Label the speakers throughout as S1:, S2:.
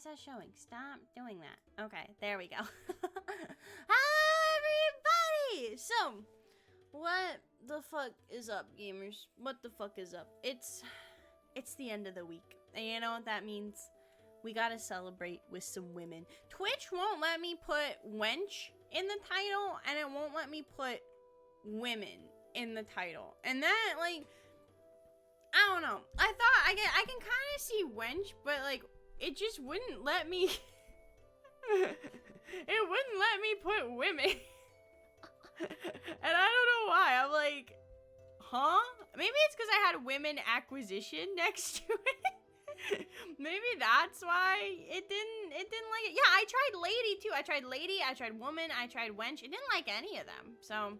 S1: is that showing? Stop doing that. Okay, there we go. Hi, everybody! So, what the fuck is up, gamers? What the fuck is up? It's the end of the week. And you know what that means? We gotta celebrate with some women. Twitch won't let me put wench in the title, and it won't let me put women in the title. And that, like, I don't know. I thought I can kind of see wench, but like it just wouldn't let me. It wouldn't let me put women. And I don't know why. I'm like, huh? Maybe it's because I had women acquisition next to it. Maybe that's why it didn't like it. Yeah, I tried lady too. I tried lady, I tried woman, I tried wench. It didn't like any of them. So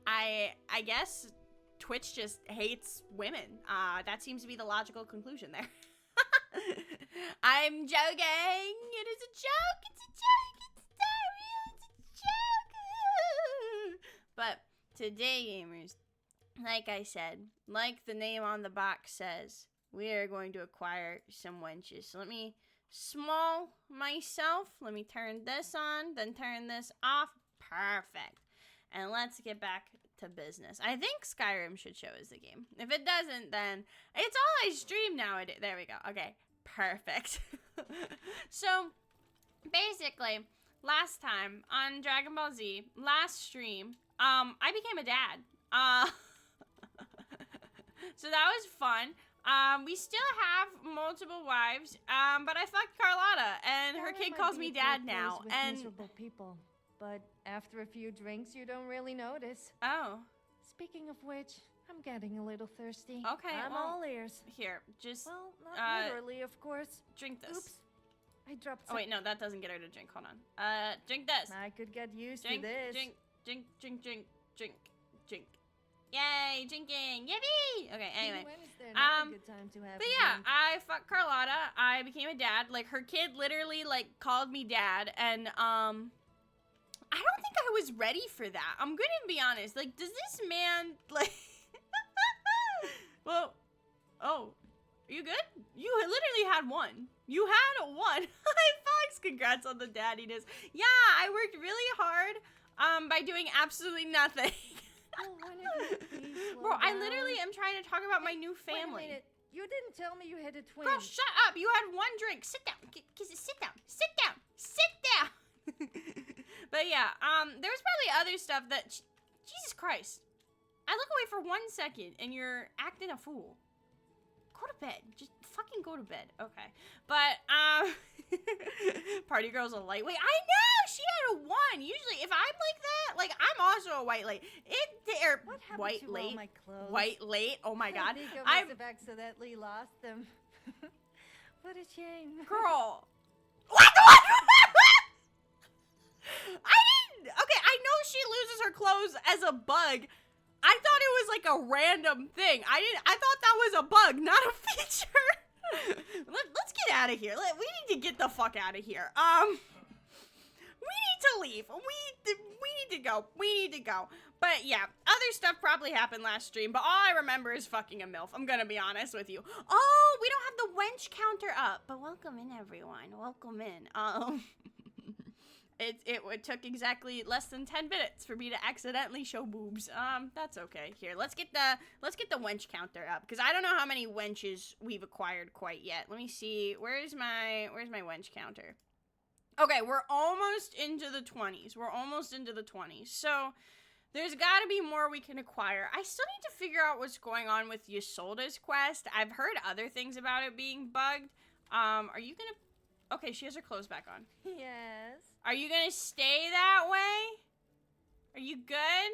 S1: I guess Twitch just hates women. That seems to be the logical conclusion there. I'm joking. It is a joke. It's a joke. It's not real. It's a joke. But today, gamers, like I said, like the name on the box says, we are going to acquire some wenches. So let me small myself. Let me turn this on, then turn this off. Perfect. And let's get back to business. I think Skyrim should show as the game. If it doesn't, then it's all I stream nowadays. There we go. Okay, perfect. So, basically, last time on Dragon Ball Z, last stream, I became a dad. So that was fun. We still have multiple wives, but I fucked Carlotta, and her kid calls me dad now. And
S2: miserable people. But after a few drinks, you don't really notice.
S1: oh,
S2: Speaking of which, I'm getting a little thirsty.
S1: okay.
S2: I'm
S1: well,
S2: all ears.
S1: here, just
S2: Well, not literally, of course.
S1: drink this.
S2: Oops. I dropped
S1: Oh
S2: some.
S1: wait, no, that doesn't get her to drink. Hold on. Drink this.
S2: I could get used
S1: Drink,
S2: to this.
S1: drink, drink, drink, drink, drink, drink. Yay, drinking! Yippee! Okay, anyway.
S2: When is there not a good time to have
S1: But
S2: a
S1: yeah,
S2: drink?
S1: I fucked Carlotta. I became a dad. Like, her kid literally, like, called me dad. And, I don't think I was ready for that. I'm gonna be honest. Like, does this man, like... Well, oh. Are you good? You literally had one. You had one. Hi, Fox. Congrats on the daddiness. Yeah, I worked really hard, by doing absolutely nothing.
S2: Oh, when did you please slow
S1: Bro, I
S2: down?
S1: literally am trying to talk about my new
S2: Wait a
S1: family.
S2: minute. You didn't tell me you had a twin.
S1: Girl, shut up. You had one drink. Sit down. Sit down. Sit down. Sit down. But yeah, there was probably other stuff that... Jesus Christ. I look away for 1 second and you're acting a fool. Go to bed. Just fucking go to bed. Okay. But, Party Girl's a lightweight. I know! She had a 1. Usually, if I'm like that, like, I'm also a white late.
S2: What happened
S1: White
S2: to
S1: late.
S2: all my clothes?
S1: White late. Oh my god.
S2: I think I
S1: I'm...
S2: must have accidentally lost them. What a shame.
S1: Girl. What the I didn't... Okay, I know she loses her clothes as a bug. I thought it was like a random thing. I thought that was a bug, not a feature. Let's get out of here. We need to get the fuck out of here. We need to leave. We need to go. We need to go. But yeah, other stuff probably happened last stream, but all I remember is fucking a MILF. I'm gonna be honest with you. Oh, we don't have the wench counter up. But welcome in, everyone. Welcome in. It took exactly less than 10 minutes for me to accidentally show boobs. That's okay. Here, let's get the wench counter up, because I don't know how many wenches we've acquired quite yet. Let me see. Where's my wench counter? Okay, we're almost into the 20s. We're almost into the 20s. So there's got to be more we can acquire. I still need to figure out what's going on with Ysolda's quest. I've heard other things about it being bugged. Are you gonna... Okay, she has her clothes back on.
S2: Yes.
S1: Are you gonna stay that way? Are you good?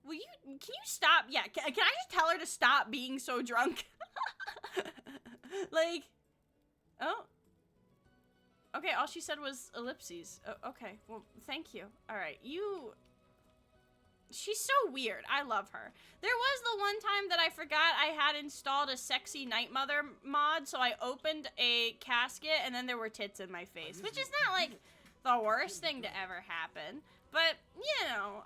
S1: Will you... Can you stop? Yeah, can I just tell her to stop being so drunk? Like... Oh. Okay, all she said was ellipses. Oh, okay, well, thank you. Alright, you... She's so weird. I love her. There was the one time that I forgot I had installed a sexy Night Mother mod, so I opened a casket and then there were tits in my face, which is not like the worst thing to ever happen. But, you know,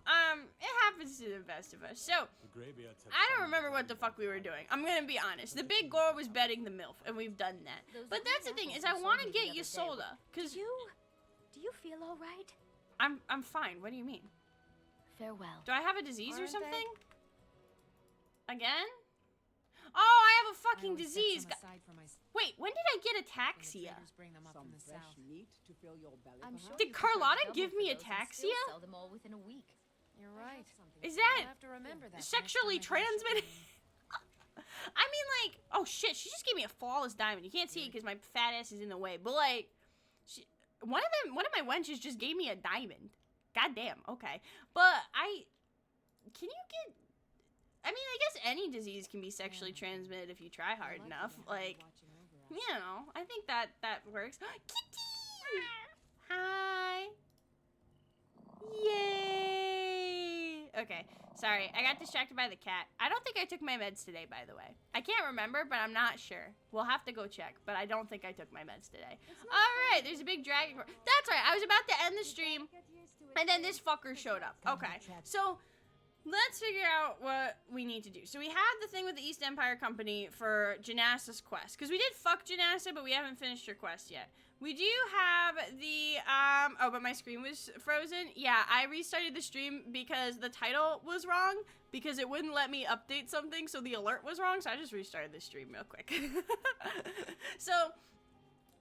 S1: it happens to the best of us. So, I don't remember what the fuck we were doing. I'm gonna be honest. The big goal was betting the MILF, and we've done that. But that's the thing, is I want to get Ysolda, because...
S2: Do you feel all right?
S1: I'm fine. What do you mean?
S2: Farewell.
S1: Do I have a disease or
S2: Aren't
S1: something? Again? Oh, I have a fucking disease. Wait, when did I get ataxia? Did Carlotta give me ataxia?
S2: Sell them all within a week. You're right.
S1: Is that
S2: I'll have to remember that
S1: sexually
S2: next time I go
S1: transmitted?
S2: shopping.
S1: I mean, like, oh shit, she just gave me a flawless diamond. You can't see it because my fat ass is in the way. But like, one of my wenches just gave me a diamond. Goddamn. Okay, but can you get? I mean, I guess any disease can be sexually transmitted if you try hard enough. Like, you know, I think that works. Kitty! Hi! Yay! Okay, sorry, I got distracted by the cat. I don't think I took my meds today, by the way. I can't remember, but I'm not sure. We'll have to go check, but I don't think I took my meds today. Alright, there's a big dragon. That's right, I was about to end the stream, and then this fucker showed up. Okay, so... let's figure out what we need to do. So we have the thing with the East Empire Company for Janasa's quest. Because we did fuck Janasa, but we haven't finished her quest yet. We do have the, oh, but my screen was frozen. Yeah, I restarted the stream because the title was wrong. Because it wouldn't let me update something, so the alert was wrong. So I just restarted the stream real quick. So...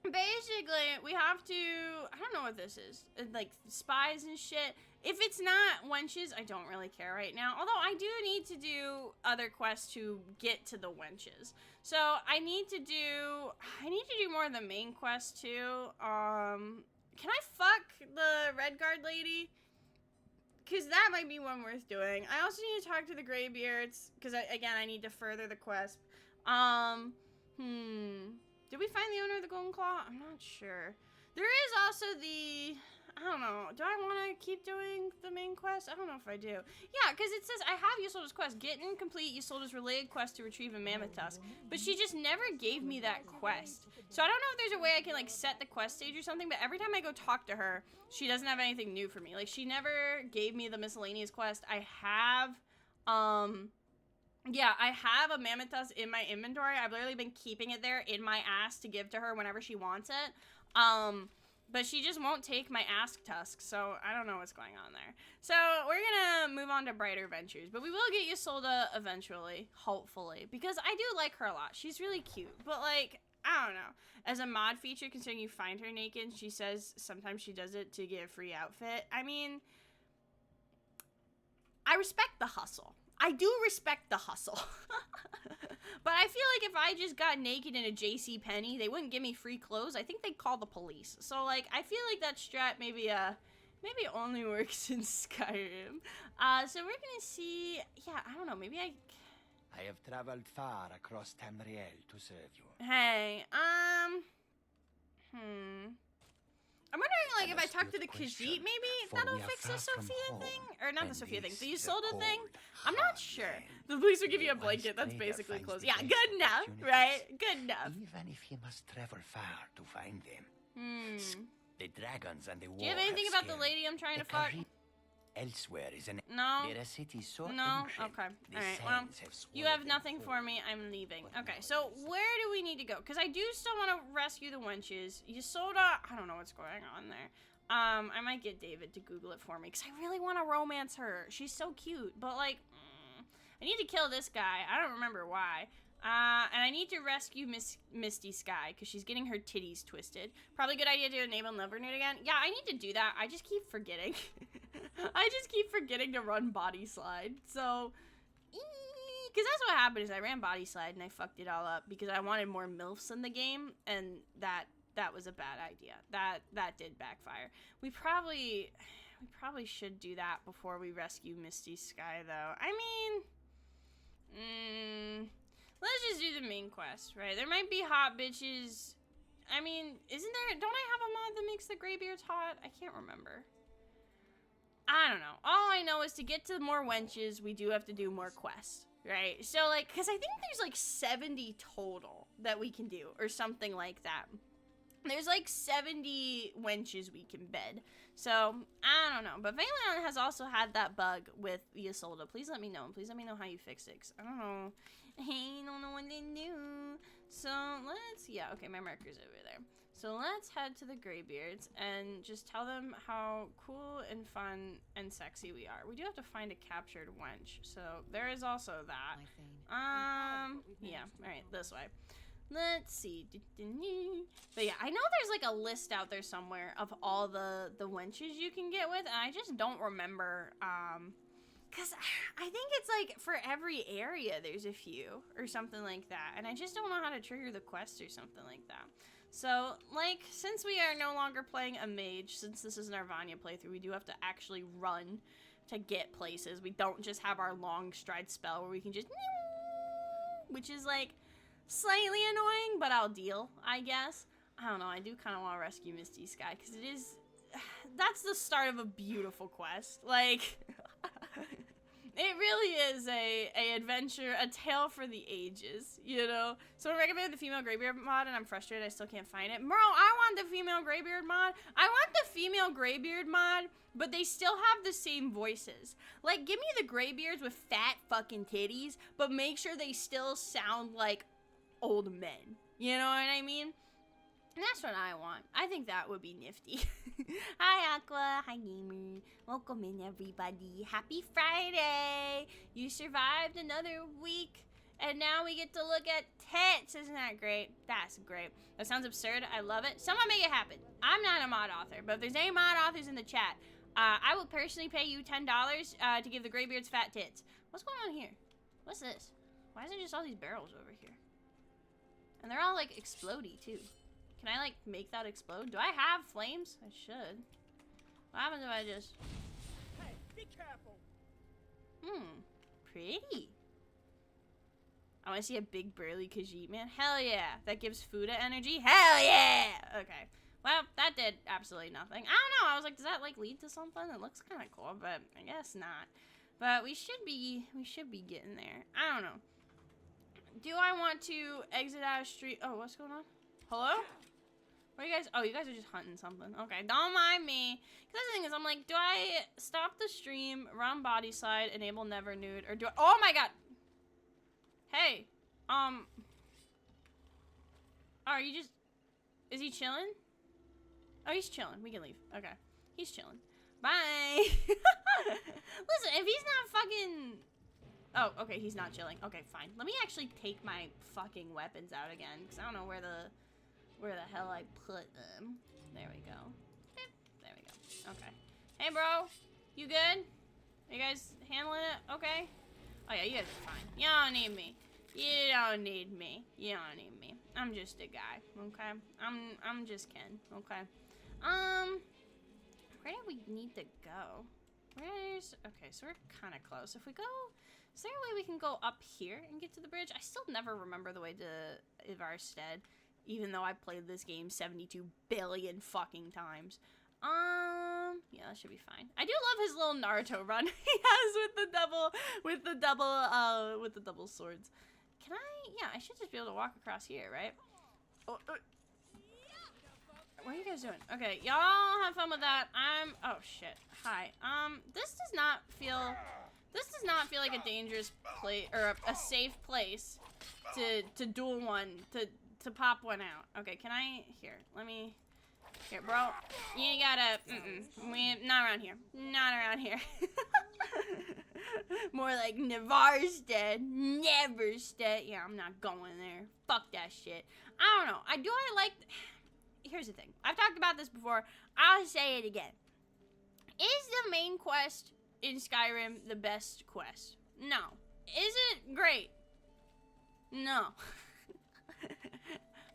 S1: basically, we have to, I don't know what this is, like, spies and shit. If it's not wenches, I don't really care right now. Although, I do need to do other quests to get to the wenches. So, I need to do more of the main quest, too. Can I fuck the Red Guard lady? Because that might be one worth doing. I also need to talk to the Greybeards, because, again, I need to further the quest. Did we find the owner of the Golden Claw? I'm not sure. There is also the... I don't know. Do I want to keep doing the main quest? I don't know if I do. Yeah, because it says I have Ysolda's quest. Get and complete Ysolda's related quest to retrieve a mammoth tusk. But she just never gave me that quest. So I don't know if there's a way I can, like, set the quest stage or something. But every time I go talk to her, she doesn't have anything new for me. Like, she never gave me the miscellaneous quest. I have... yeah, I have a mammoth tusk in my inventory. I've literally been keeping it there in my ass to give to her whenever she wants it. But she just won't take my ask tusk, so I don't know what's going on there. So we're gonna move on to brighter ventures, but we will get Ysolda eventually, hopefully, because I do like her a lot. She's really cute, but like, I don't know. As a mod feature, considering you find her naked, she says sometimes she does it to get a free outfit. I mean, I respect the hustle. I do respect the hustle. But I feel like if I just got naked in a JCPenney, they wouldn't give me free clothes. I think they'd call the police. So, like, I feel like that strat maybe only works in Skyrim. So we're gonna see... yeah, I don't know. Maybe I
S3: have traveled far across Tamriel to serve you.
S1: Hey, I'm wondering, like, if I talk to the Khajiit, maybe that'll fix the Sophia thing? Or not the Sophia thing, the Ysolda thing? I'm not sure. The police will give you a blanket, that's basically close. Yeah, good enough, right? Good enough.
S3: Even if you must travel far to find them. The dragons and the war.
S1: Do you have anything about the lady I'm trying to fuck?
S3: Elsewhere is an
S1: no.
S3: They're a city so
S1: no.
S3: ancient,
S1: Okay. All right. Well, you have nothing for me. I'm leaving. Okay. So where do we need to go? Because I do still want to rescue the wenches. Ysolda. I don't know what's going on there. I might get David to Google it for me because I really want to romance her. She's so cute. But like, I need to kill this guy. I don't remember why. And I need to rescue Misty Sky because she's getting her titties twisted. Probably a good idea to enable Nevernude again. Yeah, I need to do that. I just keep forgetting. I just keep forgetting to run Body Slide. So, because that's what happened is I ran Body Slide and I fucked it all up because I wanted more MILFs in the game, and that was a bad idea. That did backfire. We probably should do that before we rescue Misty Sky, though. I mean, let's just do the main quest, right? There might be hot bitches. I mean, don't I have a mod that makes the Greybeards hot? I can't remember. I don't know. All I know is to get to more wenches, we do have to do more quests, right? So, like, because I think there's, like, 70 total that we can do, or something like that. There's like 70 wenches we can bed. So, I don't know. But Valion has also had that bug with the Isolde. Please let me know. Please let me know how you fix it. 'Cause I don't know. I don't know what to do. So, let's... Yeah, okay, my marker's over there. So, let's head to the Greybeards and just tell them how cool and fun and sexy we are. We do have to find a captured wench. So, there is also that. Yeah, alright, this way. Let's see. But yeah, I know there's like a list out there somewhere of all the wenches you can get with, and I just don't remember, because I think it's like for every area there's a few or something like that, and I just don't know how to trigger the quest or something like that. So, like, since we are no longer playing a mage, since this is an Arvania playthrough, we do have to actually run to get places. We don't just have our long stride spell where we can just, which is like slightly annoying, but I'll deal, I guess. I don't know, I do kind of want to rescue Misty Sky, because it is, that's the start of a beautiful quest. Like, it really is a adventure, a tale for the ages, you know? So I recommended the female Greybeard mod, and I'm frustrated I still can't find it. Bro, I want the female Greybeard mod. I want the female Greybeard mod, but they still have the same voices. Like, give me the Greybeards with fat fucking titties, but make sure they still sound like old men. You know what I mean? And that's what I want. I think that would be nifty. Hi, Aqua. Hi, Gamer. Welcome in, everybody. Happy Friday. You survived another week, and now we get to look at tits. Isn't that great? That's great. That sounds absurd. I love it. Someone make it happen. I'm not a mod author, but if there's any mod authors in the chat, I will personally pay you $10 to give the Greybeards fat tits. What's going on here? What's this? Why is there just all these barrels over here? And they're all, like, explodey, too. Can I, like, make that explode? Do I have flames? I should. What happens if I just...
S4: Hey, be careful.
S1: Pretty. I want to see a big burly Khajiit, man. Hell yeah. That gives Fuda energy? Hell yeah! Okay. Well, that did absolutely nothing. I don't know. I was like, does that, like, lead to something? It looks kind of cool, but I guess not. But we should be getting there. I don't know. Do I want to exit out of street? Oh, what's going on? Hello? Where are you guys? Oh, you guys are just hunting something. Okay, don't mind me. Because the thing is, I'm like, do I stop the stream, run body slide, enable never nude, or do I? Oh my god! Hey, are you just? Is he chilling? Oh, he's chilling. We can leave. Okay, he's chilling. Bye. Listen, if he's not fucking. Oh, okay, he's not chilling. Okay, fine. Let me actually take my fucking weapons out again, because I don't know where the hell I put them. There we go. There we go. Okay. Hey, bro. You good? Are you guys handling it? Okay? Oh, yeah, you guys are fine. You don't need me. You don't need me. You don't need me. I'm just a guy, okay? I'm just Ken, okay? Where do we need to go? Okay, so we're kind of close. If we go... Is there a way we can go up here and get to the bridge? I still never remember the way to Ivarstead, even though I played this game 72 billion fucking times. Yeah, that should be fine. I do love his little Naruto run he has with the double swords. Can I? Yeah, I should just be able to walk across here, right? Oh, what are you guys doing? Okay, y'all have fun with that. Oh shit. Hi. This does not feel like a dangerous place or a safe place to duel one, to pop one out. Okay, can I? Here, let me. Here, bro. You gotta. Not around here. Not around here. More like Nevarstead. Neverstead. Yeah, I'm not going there. Fuck that shit. I don't know. I like. Here's the thing. I've talked about this before. I'll say it again. Is the main quest in Skyrim the best quest? No. Is it great? No.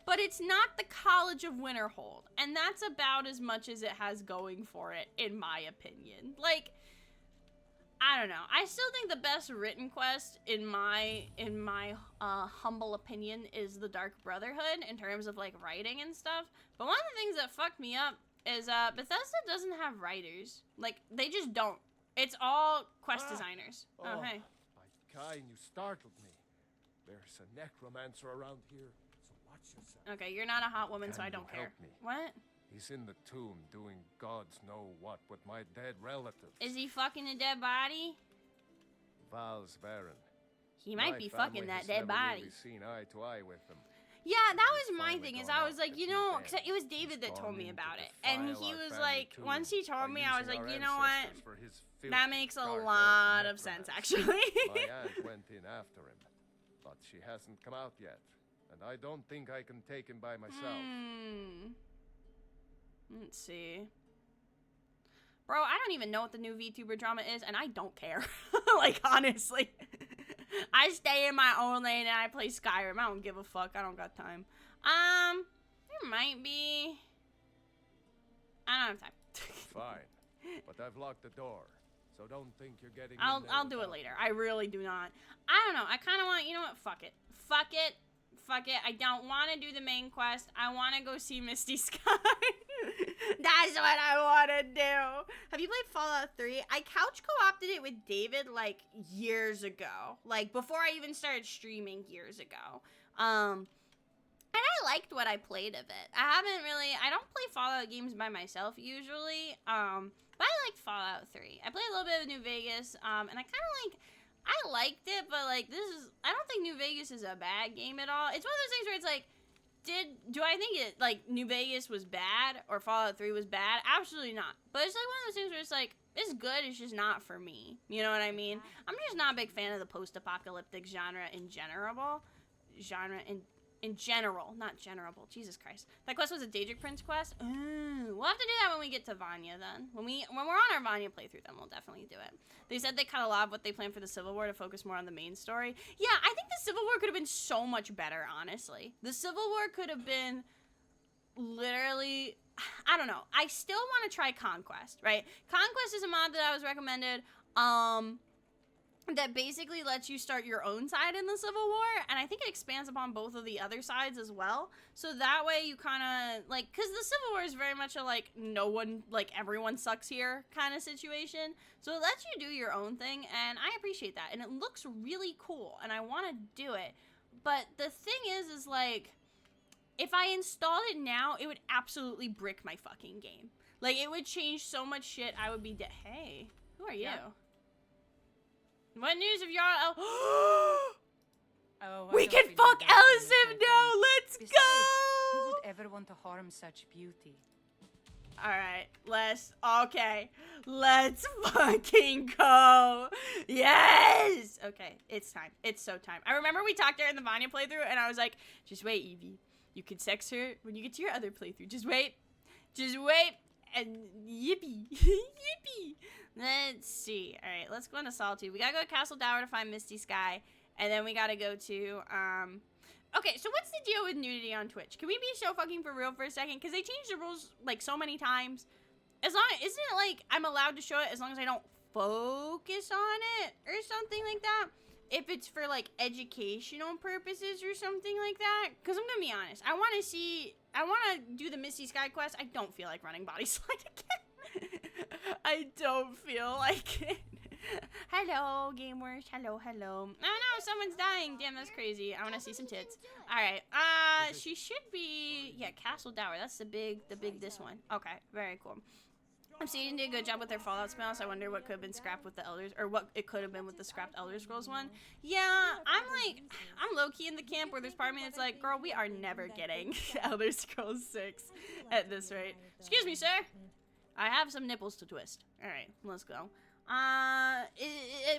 S1: But it's not the College of Winterhold, and that's about as much as it has going for it, in my opinion. Like, I don't know. I still think the best written quest, in my humble opinion, is the Dark Brotherhood, in terms of, like, writing and stuff. But one of the things that fucked me up is, Bethesda doesn't have writers. Like, they just don't. It's all quest designers. Oh, hey.
S4: My kind, you startled me. There's a necromancer around here, so Watch yourself.
S1: Okay, you're not a hot woman, so
S5: Can
S1: I don't
S5: you
S1: care.
S5: help me?
S1: What?
S5: He's in the tomb doing gods know what with my dead relatives.
S1: Is he fucking a dead body?
S5: Val's Baron.
S1: He might
S5: My
S1: be
S5: family
S1: fucking that
S5: has
S1: dead
S5: never
S1: body.
S5: Really seen eye to eye with him.
S1: Yeah, that was
S5: He's
S1: my
S5: finally
S1: thing. Is
S5: gone
S1: I
S5: out
S1: was like,
S5: at
S1: you
S5: the
S1: know,
S5: end.
S1: 'cause it was David that
S5: He's
S1: told
S5: gone
S1: me
S5: in
S1: about
S5: to
S1: it, and
S5: defile
S1: he
S5: our
S1: was
S5: family
S1: like,
S5: too
S1: once he told
S5: by
S1: me, I was
S5: using
S1: like,
S5: our
S1: you know what?
S5: ancestors for his
S1: That
S5: filthy,
S1: makes a
S5: dark-haired
S1: lot of sense,
S5: necromancy.
S1: actually.
S5: My aunt went in after him, but she hasn't come out yet, and I don't think I can take him by myself.
S1: Let's see. Bro, I don't even know what the new VTuber drama is, and I don't care. Like, honestly. I stay in my own lane and I play Skyrim. I don't give a fuck. I don't got time. There might be... I don't have time.
S5: Fine, but I've locked the door, so don't think you're getting.
S1: I'll do it later. I really do not. I don't know. I kind of want... You know what? Fuck it. Fuck it. Fuck it. I don't want to do the main quest. I want to go see Misty Sky. That's what I want to do. Have you played Fallout 3? I couch co-opted it with David like years ago. Like before I even started streaming years ago. And I liked what I played of it. I don't play Fallout games by myself usually. But I liked Fallout 3. I played a little bit of New Vegas. And I liked it, but like I don't think New Vegas is a bad game at all. It's one of those things where it's like, do I think it, like, New Vegas was bad or Fallout 3 was bad? Absolutely not. But it's like one of those things where it's like, it's good, it's just not for me. You know what I mean? I'm just not a big fan of the post-apocalyptic genre in general. In general, not generable. Jesus Christ. That quest was a Daedric Prince quest? Ooh, we'll have to do that when we get to Vanya then. When we're on our Vanya playthrough, then we'll definitely do it. They said they cut a lot of what they planned for the Civil War to focus more on the main story. Yeah, I think the Civil War could have been so much better, honestly. The Civil War could have been literally... I don't know. I still want to try Conquest, right? Conquest is a mod that I was recommended. That basically lets you start your own side in the Civil War, and I think it expands upon both of the other sides as well. So that way you kind of, like, because the Civil War is very much a, like, no one, like, everyone sucks here kind of situation. So it lets you do your own thing, and I appreciate that. And it looks really cool, and I want to do it. But the thing is like, if I installed it now, it would absolutely brick my fucking game. Like, it would change so much shit, I would be dead. Hey, who are you?
S2: Yeah.
S1: What news of y'all?
S6: Oh,
S1: We can fuck ELISIF now. Let's
S6: Besides,
S1: go.
S6: who would ever want to harm such beauty?
S1: All right, let's fucking go. Yes. Okay, it's time. It's so time. I remember we talked during the Vanya playthrough, and I was like, just wait, Evie. You can sex her when you get to your other playthrough. Just wait. And yippee, yippee. Let's see. All right, let's go into Solitude. We gotta go to Castle Dower to find Misty Sky, and then we gotta go to Okay, so what's the deal with nudity on Twitch? Can we be so fucking for real for a second? Because they changed the rules like so many times. Isn't it like I'm allowed to show it as long as I don't focus on it or something like that? If it's for like educational purposes or something like that? Because I'm gonna be honest, I want to do the Misty Sky quest. I don't feel like running Body Slide again. I don't feel like it. Hello, gamers. Hello. Oh no, someone's dying. Damn, that's crazy. I want to see some tits. All right. She should be. Yeah, Castle Dower. That's the big this one. Okay, very cool. I'm seeing you did a good job with their Fallout spells. I wonder what could have been scrapped with the Elders, or what it could have been with the scrapped Elder Scrolls one. Yeah, I'm low key in the camp where there's part of me that's like, girl, we are never getting Elder Scrolls 6 at this rate. Excuse me, sir. I have some nipples to twist. All right, let's go. At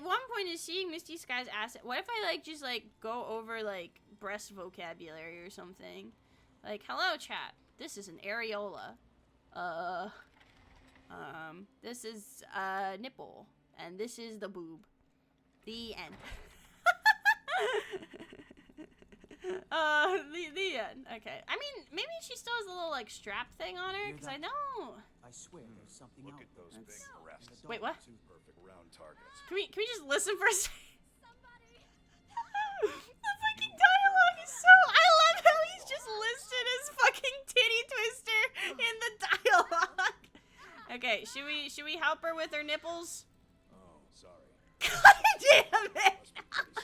S1: one point is seeing Misty Sky's asset. What if I like just like go over like breast vocabulary or something? Like, hello chat. This is an areola. This is a nipple, and this is the boob. The end. The end. Okay. I mean, maybe she still has a little like strap thing on her, because I don't.
S4: I swear there's something
S7: Look
S4: out
S7: at those
S4: there.
S7: big breasts.
S1: Wait, what?
S7: Two perfect round targets.
S1: Can we just listen for a second? The fucking dialogue is so. I love how he's just listed as fucking titty twister in the dialogue. Okay, should we help her with her nipples?
S7: Oh, sorry.
S1: God damn it!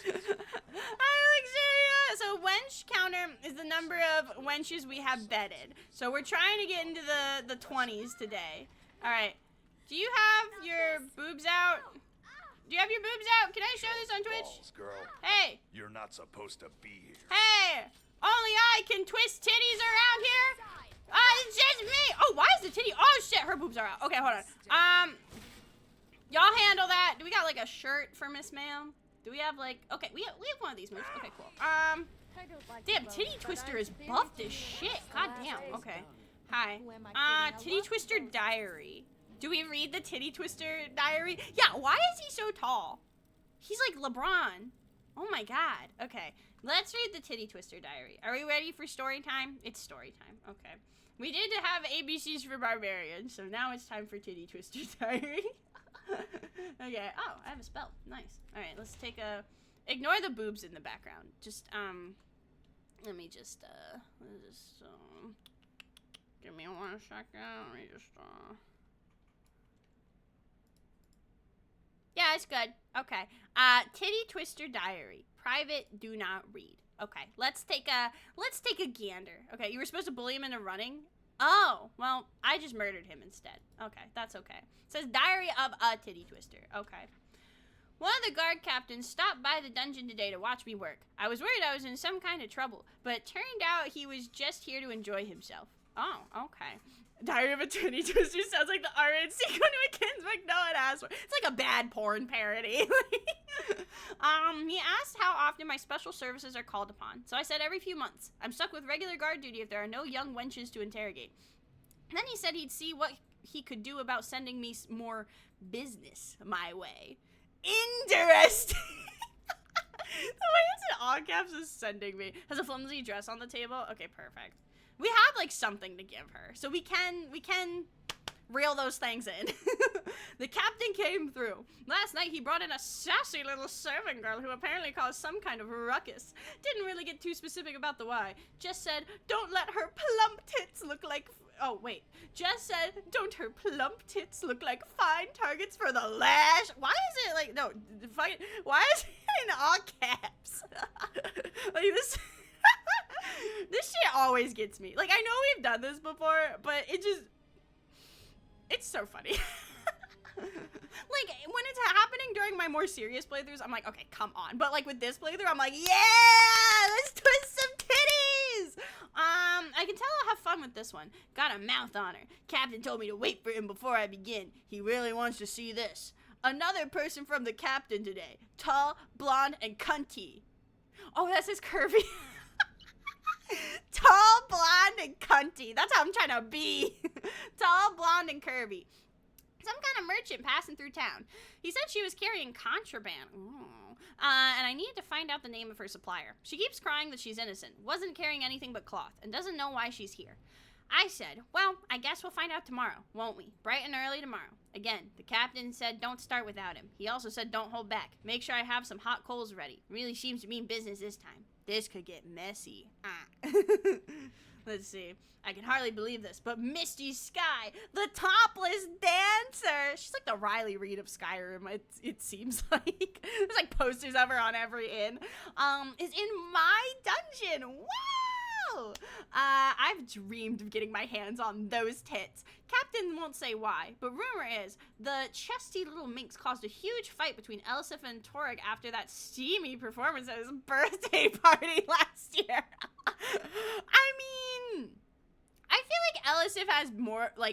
S1: Alexia! So wench counter is the number of wenches we have bedded. So we're trying to get into the 20s today. All right. Do you have your boobs out? Do you have your boobs out? Can I show this on Twitch?
S7: Balls, girl.
S1: Hey.
S7: You're not supposed to be here.
S1: Hey. Only I can twist titties around here. It's just me. Oh, why is the titty? Oh shit, her boobs are out. Okay, hold on. Y'all handle that. Do we got like a shirt for Miss Ma'am? Do we have like? Okay, we have one of these moves. Okay, cool. Damn, titty twister is buffed as shit. God damn. Okay. Hi. Titty twister diary. Do we read the titty twister diary? Yeah. Why is he so tall? He's like LeBron. Oh my god. Okay. Let's read the titty twister diary. Are we ready for story time? It's story time. Okay. We did have ABCs for barbarians, so now it's time for titty twister diary. Okay. Oh, I have a spell. Nice. All right. Let's take a. Ignore the boobs in the background. Just let me just give me 1 second. Let me just Yeah, it's good. Okay. Titty twister diary. Private, do not read. Okay. Let's take a gander. Okay, you were supposed to bully him into running? Oh, well, I just murdered him instead. Okay, that's okay. It says diary of a titty twister. Okay. One of the guard captains stopped by the dungeon today to watch me work. I was worried I was in some kind of trouble, but it turned out he was just here to enjoy himself. Oh, okay. Diary of a Titty Twister sounds like the R-rated sequel to a Kinswick no one asked for. It's like a bad porn parody. He asked how often my special services are called upon. So I said every few months. I'm stuck with regular guard duty if there are no young wenches to interrogate. Then he said he'd see what he could do about sending me more business my way. Interesting. The way it's in all caps is sending me. Has a flimsy dress on the table? Okay, perfect. We have like something to give her, so we can reel those things in. The captain came through. Last night he brought in a sassy little servant girl who apparently caused some kind of ruckus. Didn't really get too specific about the why. Just said, don't let her plump tits look like... Oh, wait. Just said, don't her plump tits look like fine targets for the lash? Why is it like... No, why is it in all caps? Like this... This shit always gets me. Like, I know we've done this before, but it just... It's so funny. Like, when it's happening during my more serious playthroughs, I'm like, okay, come on. But, like, with this playthrough, I'm like, yeah! Let's twist some titties! I can tell I'll have fun with this one. Got a mouth on her. Captain told me to wait for him before I begin. He really wants to see this. Another person from the captain today. Tall, blonde, and cunty. Oh, that says curvy. Tall, blonde, and cunty. That's how I'm trying to be. Tall, blonde, and curvy. Some kind of merchant passing through town. He said she was carrying contraband. Ooh. And I needed to find out the name of her supplier. She keeps crying that she's innocent, wasn't carrying anything but cloth, and doesn't know why she's here. I said, well, I guess we'll find out tomorrow, won't we? Bright and early tomorrow. Again, the captain said don't start without him. He also said don't hold back. Make sure I have some hot coals ready. Really seems to mean business this time. This could get messy. Let's see. I can hardly believe this, but Misty Sky, the topless dancer. She's like the Riley Reid of Skyrim, it seems like. There's like posters of her on every inn. Is in my dungeon. Wow! I've dreamed of getting my hands on those tits. Captain won't say why, but rumor is the chesty little minx caused a huge fight between Elisif and Torg after that steamy performance at his birthday party last year. I mean, I feel like Elisif has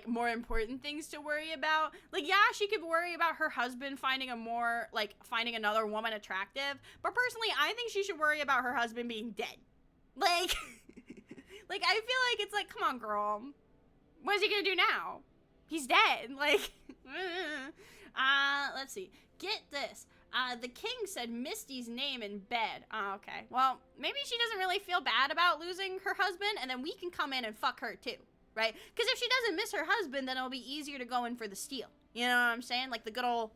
S1: more important things to worry about. Like, yeah, she could worry about her husband finding another woman attractive, but personally, I think she should worry about her husband being dead. Like, like, I feel like it's like, come on, girl. What is he gonna do now? He's dead. Like, let's see. Get this. The king said Misty's name in bed. Oh, okay. Well, maybe she doesn't really feel bad about losing her husband, and then we can come in and fuck her too, right? Because if she doesn't miss her husband, then it'll be easier to go in for the steal. You know what I'm saying? Like the good old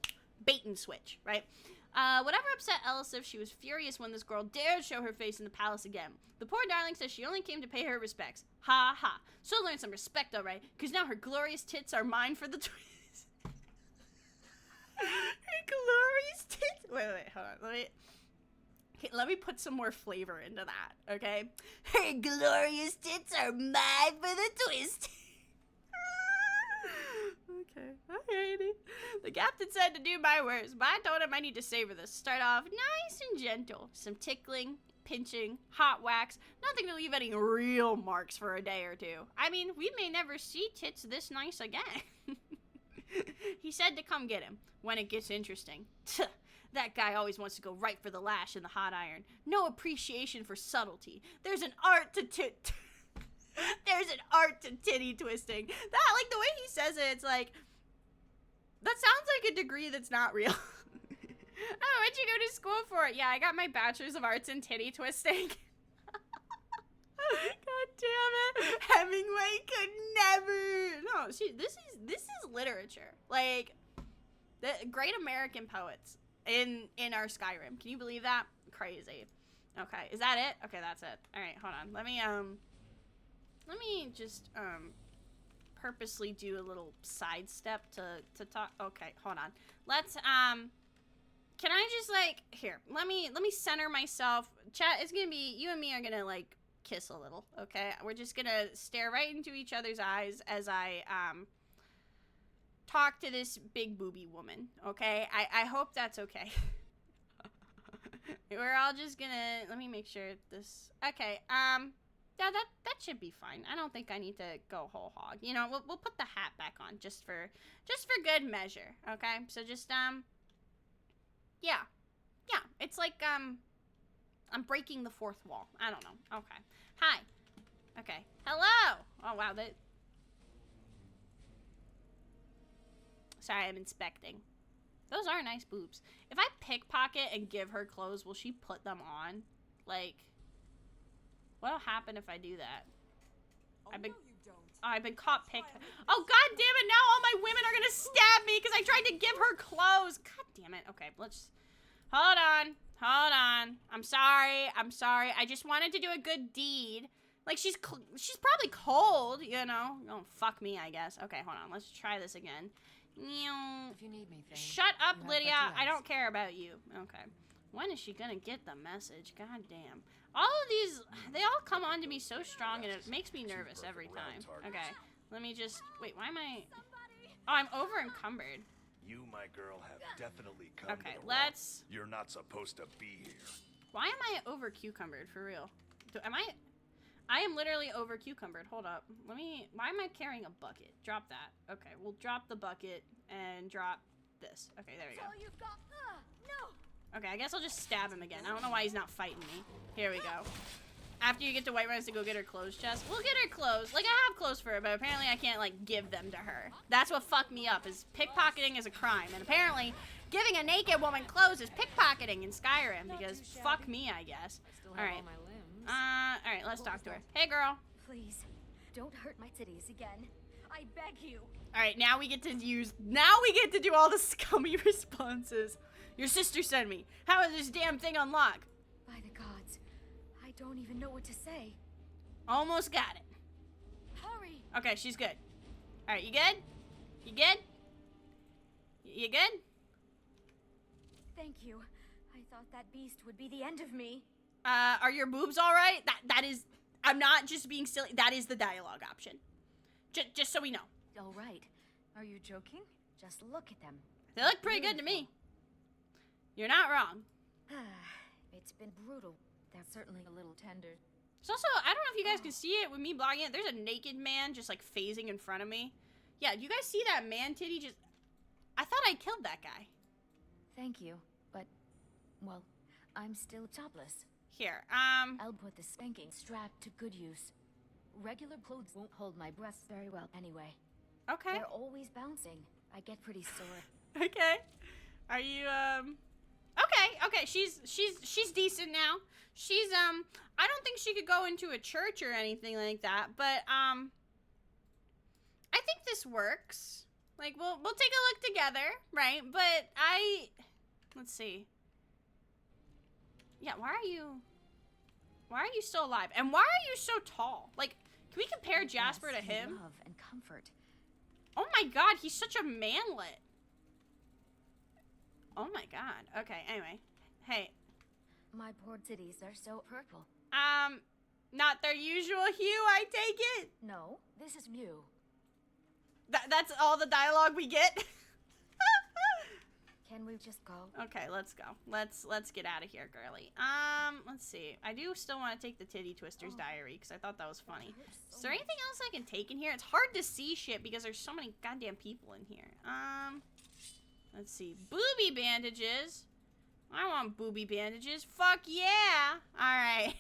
S1: bait and switch, right? Whatever upset Elisif, she was furious when this girl dared show her face in the palace again. The poor darling says she only came to pay her respects. Ha ha. She'll learn some respect, alright, because now her glorious tits are mine for the twist. Her glorious tits? Wait, hold on. Hey, let me put some more flavor into that, okay? Her glorious tits are mine for the twist. Okay, alrighty. The captain said to do my worst, but I told him I need to savor this. Start off nice and gentle. Some tickling, pinching, hot wax. Nothing to leave any real marks for a day or two. I mean, we may never see tits this nice again. He said to come get him when it gets interesting. That guy always wants to go right for the lash and the hot iron. No appreciation for subtlety. There's an art to There's an art to titty twisting. That, like, the way he says it, it's like, that sounds like a degree that's not real. Oh, what'd you go to school for? Yeah, I got my bachelor's of arts in titty twisting. God damn it. Hemingway could never. No, see, this is literature. Like, the great American poets in our Skyrim. Can you believe that? Crazy. Okay, is that it? Okay, that's it. All right, hold on. Let me just purposely do a little sidestep to talk. Okay, hold on. Let's can I just, like, here, let me center myself. Chat, it's gonna be, you and me are gonna, like, kiss a little, okay? We're just gonna stare right into each other's eyes as I talk to this big booby woman, okay? I hope that's okay. We're all just gonna, let me make sure this, okay, yeah, that should be fine. I don't think I need to go whole hog. You know, we'll put the hat back on just for good measure, okay? So just yeah, it's like I'm breaking the fourth wall. I don't know. Okay, hi. Okay, hello. Oh wow, sorry, I'm inspecting. Those are nice boobs. If I pickpocket and give her clothes, will she put them on? Like, what'll happen if I do that? I've been caught pick. Oh, god damn it, now all my women are gonna stab me because I tried to give her clothes. God damn it. Okay, let's, hold on. I'm sorry. I just wanted to do a good deed. Like, she's probably cold, you know? Oh, fuck me, I guess. Okay, hold on, let's try this again.
S6: If you need me, Thane,
S1: shut up,
S6: you have
S1: Lydia.
S6: but 2
S1: I
S6: eyes.
S1: don't care about you. Okay. When is she gonna get the message? God damn. All of these, they all come on to me so strong, and it makes me nervous every time. Okay, let me just, wait, why am I, oh, I'm over encumbered.
S7: You, my girl, have definitely come
S1: Okay,
S7: to the
S1: let's,
S7: wrong. You're not supposed to be here.
S1: why am I over cucumbered, for real? I am literally over cucumbered. Hold up. Why am I carrying a bucket? Drop that. Okay, we'll drop the bucket and drop this. Okay, there we go.
S2: All you've got. No.
S1: Okay, I guess I'll just stab him again. I don't know why he's not fighting me. Here we go. After you get to White Rose to go get her clothes chest, we'll get her clothes. Like, I have clothes for her, but apparently I can't, like, give them to her. That's what fucked me up, is pickpocketing is a crime. And apparently, giving a naked woman clothes is pickpocketing in Skyrim, because fuck me, I guess.
S6: Still have
S1: Alright.
S6: all my limbs.
S1: Alright, let's talk to her. Hey, girl.
S2: Please, don't hurt my titties again. I beg you.
S1: Alright, now we get to do all the scummy responses. Your sister sent me. How is this damn thing unlocked?
S2: By the gods, I don't even know what to say.
S1: Almost got it.
S2: Hurry.
S1: Okay, she's good. Alright, you good? You good? You good?
S2: Thank you. I thought that beast would be the end of me.
S1: Are your boobs alright? That is, I'm not just being silly. That is the dialogue option. Just so we know.
S2: All right. Are you joking? Just look at them.
S1: They look pretty good to me. You're not wrong.
S2: It's been brutal. They're certainly a little tender.
S1: It's also, I don't know if you guys can see it with me blogging it. There's a naked man just, like, phasing in front of me. Yeah, do you guys see that man titty just... I thought I killed that guy.
S2: Thank you, but, well, I'm still topless.
S1: Here,
S2: I'll put the spanking strap to good use. Regular clothes won't hold my breasts very well anyway.
S1: Okay.
S2: They're always bouncing. I get pretty sore.
S1: Okay. Are you, Okay, she's decent now. She's, I don't think she could go into a church or anything like that, but, I think this works. Like, we'll take a look together, right? But let's see. Yeah, why are you still alive? And why are you so tall? Like, can we compare Jasper to him?
S2: Love and comfort.
S1: Oh my god, he's such a manlet. Oh my god. Okay, anyway. Hey.
S2: My my poor titties are so purple.
S1: Not their usual hue, I take it?
S2: No, this is new.
S1: That's all the dialogue we get?
S2: Can we just go?
S1: Okay, let's go. Let's get out of here, girly. Let's see. I do still want to take the Titty Twister's diary because I thought that was funny. Is there anything else I can take in here? It's hard to see shit because there's so many goddamn people in here. Let's see. Booby bandages. I want booby bandages. Fuck yeah! Alright.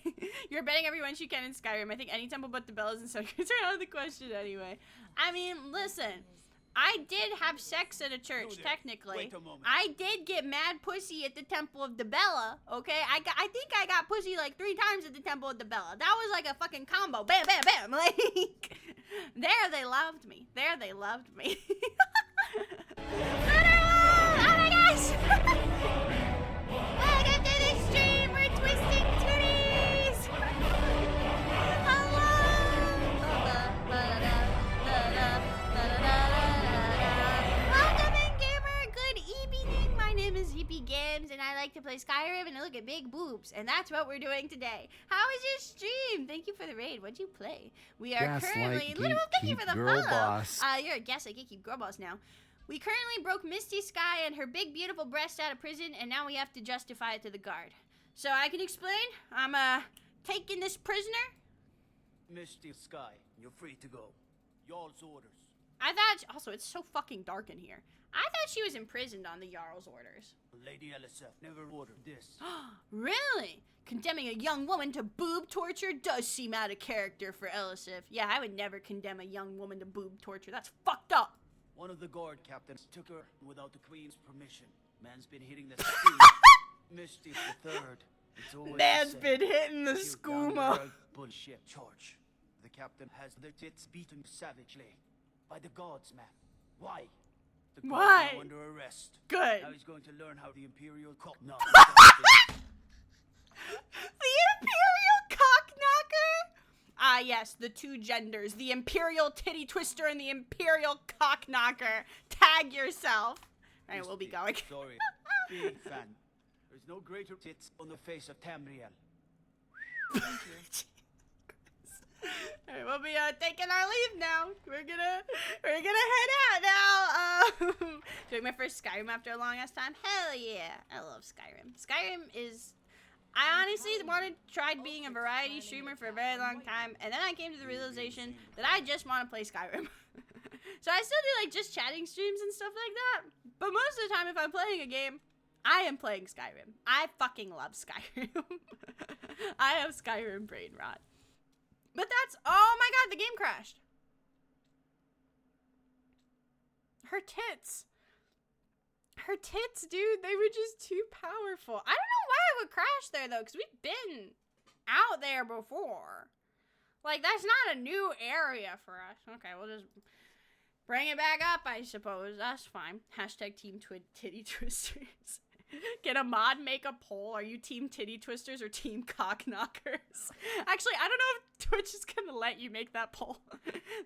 S1: You're betting every wench you can in Skyrim. I think any temple but the bellas and secrets are out of the question anyway. I mean, listen. I did have sex at a church, technically.
S3: Wait a moment.
S1: I did get mad pussy at the Temple of the Bella, okay? I think I got pussy like 3 times at the Temple of the Bella. That was like a fucking combo. Bam, bam, bam. Like, there they loved me. There they loved me. Oh my gosh! Welcome to the stream. We're twisting titties. Welcome in, gamer. Good evening. My name is Hippie Games, and I like to play Skyrim and look at big boobs, and that's what we're doing today. How was your stream? Thank you for the raid. What'd you play? We are currently. Little thank you for the
S8: girl
S1: follow.
S8: boss.
S1: You're a Gaslight Gatekeep Girl Boss now. We currently broke Misty Sky and her big, beautiful breast out of prison, and now we have to justify it to the guard. So I can explain. I'm, taking this prisoner.
S3: Misty Sky, you're free to go. Y'all's orders.
S1: I thought... Also, it's so fucking dark in here. I thought she was imprisoned on the Jarl's orders.
S3: Lady ELISIF never ordered this.
S1: Really? Condemning a young woman to boob torture does seem out of character for ELISIF. Yeah, I would never condemn a young woman to boob torture. That's fucked up.
S3: One of the guard captains took her without the queen's permission. Man's been hitting the street. Misty the third. It's always
S1: Man's
S3: the
S1: been
S3: same.
S1: hitting the
S3: Cute young
S1: skooma.
S3: girl, bullshit charge. The captain has their tits beaten savagely. By the gods, man. Why? The gods
S1: Why?
S3: are under arrest.
S1: Good.
S3: Now he's going to learn how the Imperial cock knock.
S1: The Imperial Cockknocker? Ah, yes, the 2 genders. The Imperial Titty Twister and the Imperial Cockknocker. Tag yourself. Alright, we'll be going.
S3: Sorry. Big fan. There's no greater tits on the face of Tamriel.
S1: Alright, we'll be taking our leave now. We're gonna head out now. Doing my first Skyrim after a long ass time. Hell yeah. I love Skyrim. Skyrim is... I honestly tried being a variety streamer for a very long time, and then I came to the realization that I just want to play Skyrim. So I still do like just chatting streams and stuff like that, but most of the time if I'm playing a game, I am playing Skyrim. I fucking love Skyrim. I have Skyrim brain rot. But that's, oh my god, the game crashed. Her tits. Her tits, dude, they were just too powerful. I don't know why it would crash there, though, because we've been out there before. Like, that's not a new area for us. Okay, we'll just bring it back up, I suppose. That's fine. Hashtag Team Titty Twisters. Get a mod, make a poll. Are you Team Titty Twisters or Team Cockknockers? Actually, I don't know if Twitch is gonna let you make that poll.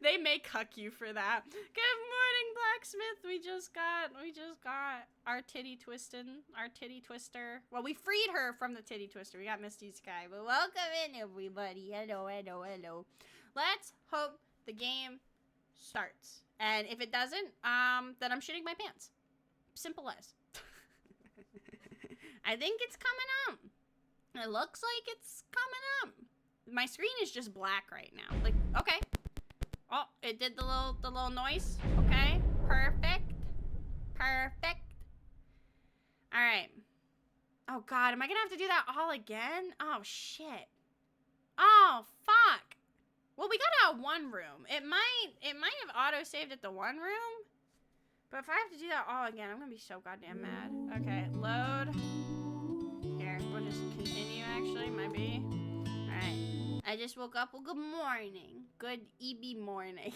S1: They may cuck you for that. Good morning, Blacksmith. We just got our titty twister. Well, we freed her from the titty twister. We got Misty Sky. But welcome in, everybody. Hello, hello, hello. Let's hope the game starts. And if it doesn't, then I'm shitting my pants. Simple as. I think it's coming up. It looks like it's coming up. My screen is just black right now. Like, okay. Oh, it did the little noise. Okay. Perfect. Perfect. All right. Oh god, am I gonna have to do that all again? Oh shit. Oh fuck. Well, we got out 1 room. It might have auto-saved at the 1 room. But if I have to do that all again, I'm gonna be so goddamn mad. Okay, load. Here, we'll just continue actually, might be. Alright. I just woke up. Well, good morning. Good EB morning.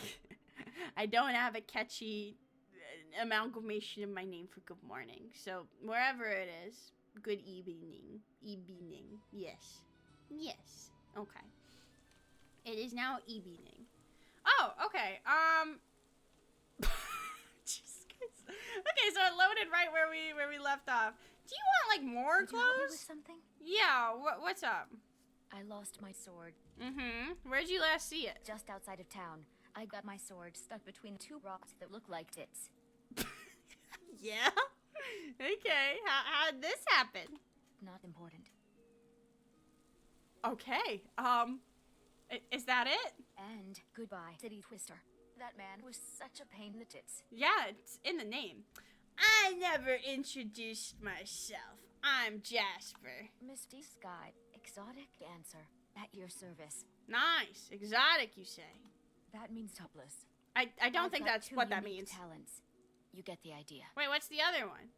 S1: I don't have a catchy amalgamation of my name for good morning. So, wherever it is, good evening. Evening. Yes. Yes. Okay. It is now evening. Oh, okay. Jesus Christ. Okay, so it loaded right where we left off. Do you want like more
S2: Would you help me with
S1: clothes?
S2: something?
S1: Yeah, what's up?
S2: I lost my sword
S1: Mm-hmm. Where'd you last see it?
S2: just outside of town. I got my sword stuck between two rocks that look like tits.
S1: Yeah? Okay, how'd this happen?
S2: Not important.
S1: Okay, is that it?
S2: And goodbye, City Twister. That man was such a pain in the tits.
S1: Yeah, it's in the name. I never introduced myself. I'm Jasper.
S2: Misty Sky, exotic dancer, at your service.
S1: Nice. Exotic, you say?
S2: That means topless.
S1: I don't
S2: I've
S1: think
S2: got
S1: that's
S2: two
S1: what that
S2: unique
S1: means.
S2: Talents. You get the idea.
S1: Wait, what's the other one?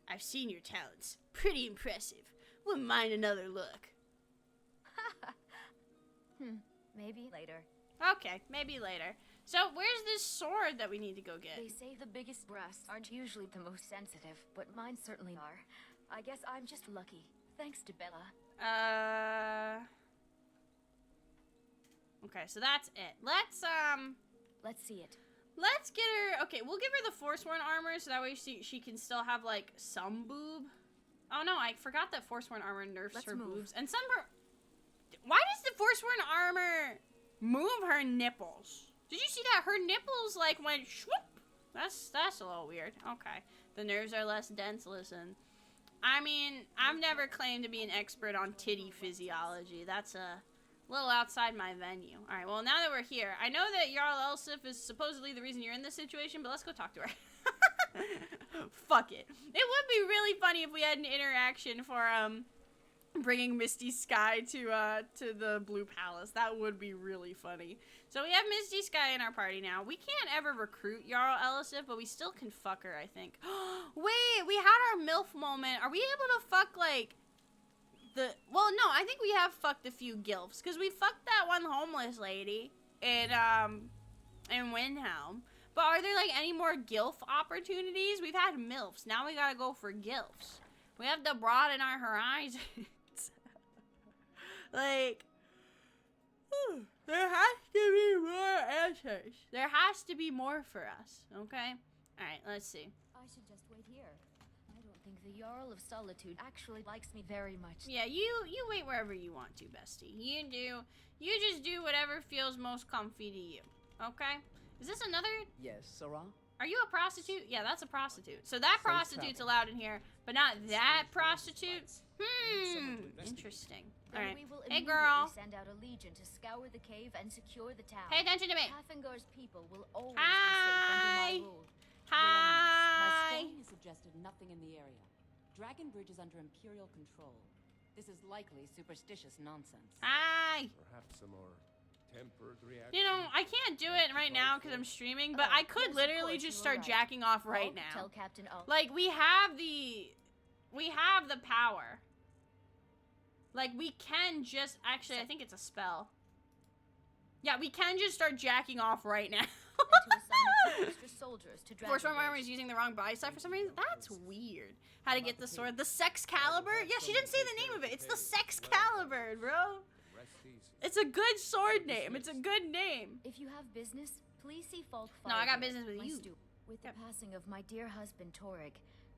S1: I've seen your talents. Pretty impressive. Wouldn't mind another look.
S2: Maybe later.
S1: Okay, maybe later. So, where's this sword that we need to go get?
S2: They say the biggest breasts aren't usually the most sensitive, but mine certainly are. I guess I'm just lucky. Thanks to Bella.
S1: Okay, so that's it. Let's
S2: see it.
S1: let's get her. Okay, we'll give her the Forsworn armor so that way she can still have like some boob. Oh no, I forgot that Forsworn armor nerfs
S2: Let's
S1: her
S2: move.
S1: boobs and some her. Why does the Forsworn armor move her nipples? Did you see that? Her nipples like went shwoop. That's a little weird. Okay, the nerves are less dense. Listen, I mean, I've never claimed to be an expert on titty physiology. That's a little outside my venue. All right, well, now that we're here, I know that Jarl Elisif is supposedly the reason you're in this situation, but let's go talk to her. Fuck it. It would be really funny if we had an interaction for bringing Misty Sky to the Blue Palace. That would be really funny. So we have Misty Sky in our party now. We can't ever recruit Jarl Elisif, but we still can fuck her, I think. Wait, we had our MILF moment. Are we able to fuck, like, well, no, I think we have fucked a few gilfs, because we fucked that one homeless lady in Windhelm. But are there, like, any more gilf opportunities? We've had MILFs. Now we gotta go for gilfs. We have to broaden our horizons. Like, there has to be more answers. There has to be more for us, okay? Alright, let's see.
S2: I should just wait here. I don't think the Jarl of Solitude actually likes me very much.
S1: Yeah, you wait wherever you want to, bestie. You just do whatever feels most comfy to you, okay? Is this another?
S8: Yes, Sarah?
S1: Are you a prostitute? Yeah, that's a prostitute. So that prostitute's allowed in here, but not that prostitute? Interesting.
S2: Then
S1: Alright.
S2: we will
S1: Hey,
S2: immediately
S1: girl.
S2: send out a legion to scour the cave and secure the town.
S1: Pay attention to me.
S2: Hathingar's people will always
S1: Hi.
S2: be safe under my rule.
S1: Hi.
S6: My stalking has suggested nothing in the area. Dragon Bridge is under Imperial control. This is likely superstitious nonsense.
S1: Hi.
S5: Perhaps a more tempered reaction.
S1: You know, I can't do it right now because I'm streaming, but I could
S2: yes, of
S1: literally
S2: course,
S1: just
S2: you
S1: start
S2: are right.
S1: jacking off right
S2: I'll
S1: now.
S2: Tell Captain O.
S1: Like, we have the power. Like, we can just, actually, I think it's a spell. Yeah, we can just start jacking off right now.
S2: And to assign a few extra soldiers to Dragon
S1: Forsworn armor
S2: Bridge.
S1: is using the wrong body side for some reason. That's weird. How to get the sword? The Sex Caliber? Yeah, she didn't say the name of it. It's the Sex Caliber, bro.
S5: Rest easy.
S1: It's a good sword name. It's a good name.
S2: If you have business, please see Falk.
S1: No, I got
S2: Firebird,
S1: business with
S2: my
S1: you.
S2: stew. With the
S1: Yep.
S2: passing of my dear husband Torrig,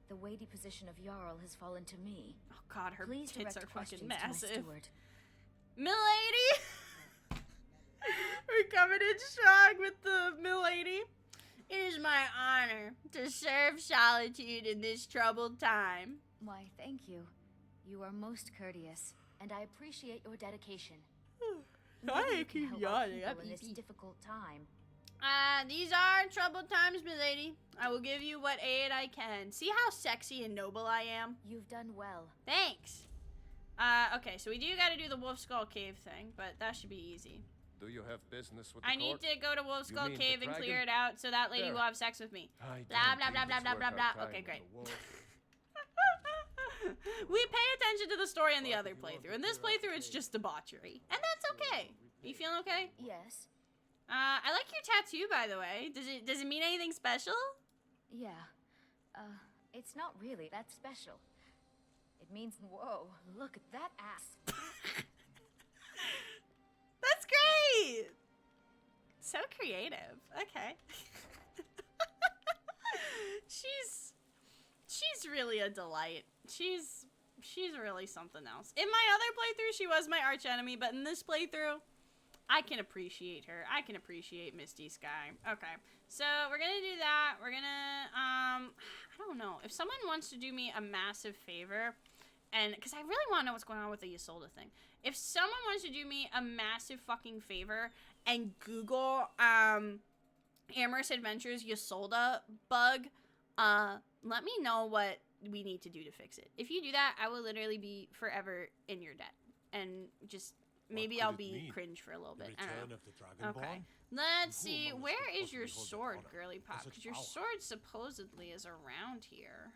S2: the weighty position of Jarl has fallen to me.
S1: Oh god, her
S2: Please
S1: tits
S2: direct
S1: are fucking
S2: questions to my
S1: massive.
S2: steward.
S1: Milady! We're coming in strong with the Milady. It is my honor to serve Solitude in this troubled time.
S2: Why, thank you. You are most courteous, and I appreciate your dedication.
S1: I
S2: Maybe you can
S1: keep
S2: help our
S1: yawning.
S2: people
S1: I'm
S2: in this
S1: easy.
S2: difficult time.
S1: These are troubled times, milady. I will give you what aid I can. See how sexy and noble I am?
S2: You've done well.
S1: Thanks. Okay, so we do gotta do the Wolf Skull Cave thing, but that should be easy.
S5: Do you have business with the
S1: I need
S5: court?
S1: to go to Wolf
S5: You
S1: Skull
S5: mean the
S1: Cave and clear it
S5: dragon?
S1: out so that lady
S5: There.
S1: will have sex with me.
S5: I
S1: Blah,
S5: don't
S1: blah, blah,
S5: think
S1: blah,
S5: it's
S1: blah,
S5: worth
S1: blah,
S5: our
S1: blah.
S5: time
S1: Okay,
S5: with
S1: great.
S5: a wolf.
S1: We pay attention to the story in the other playthrough. In this playthrough, it's just debauchery. And that's okay. You feeling okay?
S2: Yes.
S1: I like your tattoo, by the way. Does it mean anything special?
S2: Yeah. It's not really that special. It means, whoa, look at that ass.
S1: That's great! So creative. Okay. She's really a delight. She's she's really something else. In my other playthrough, she was my arch enemy, but in this playthrough, I can appreciate her. I can appreciate Misty Sky. Okay, so we're gonna do that. We're gonna, I don't know. If someone wants to do me a massive favor, and, because I really want to know what's going on with the Ysolda thing. If someone wants to do me a massive fucking favor and Google, Amorous Adventures Ysolda bug, let me know what we need to do to fix it. If you do that, I will literally be forever in your debt. And just, maybe I'll be cringe for a little bit. I don't know. Okay. Let's see. Where is your sword, girly pop? Because your sword supposedly is around here.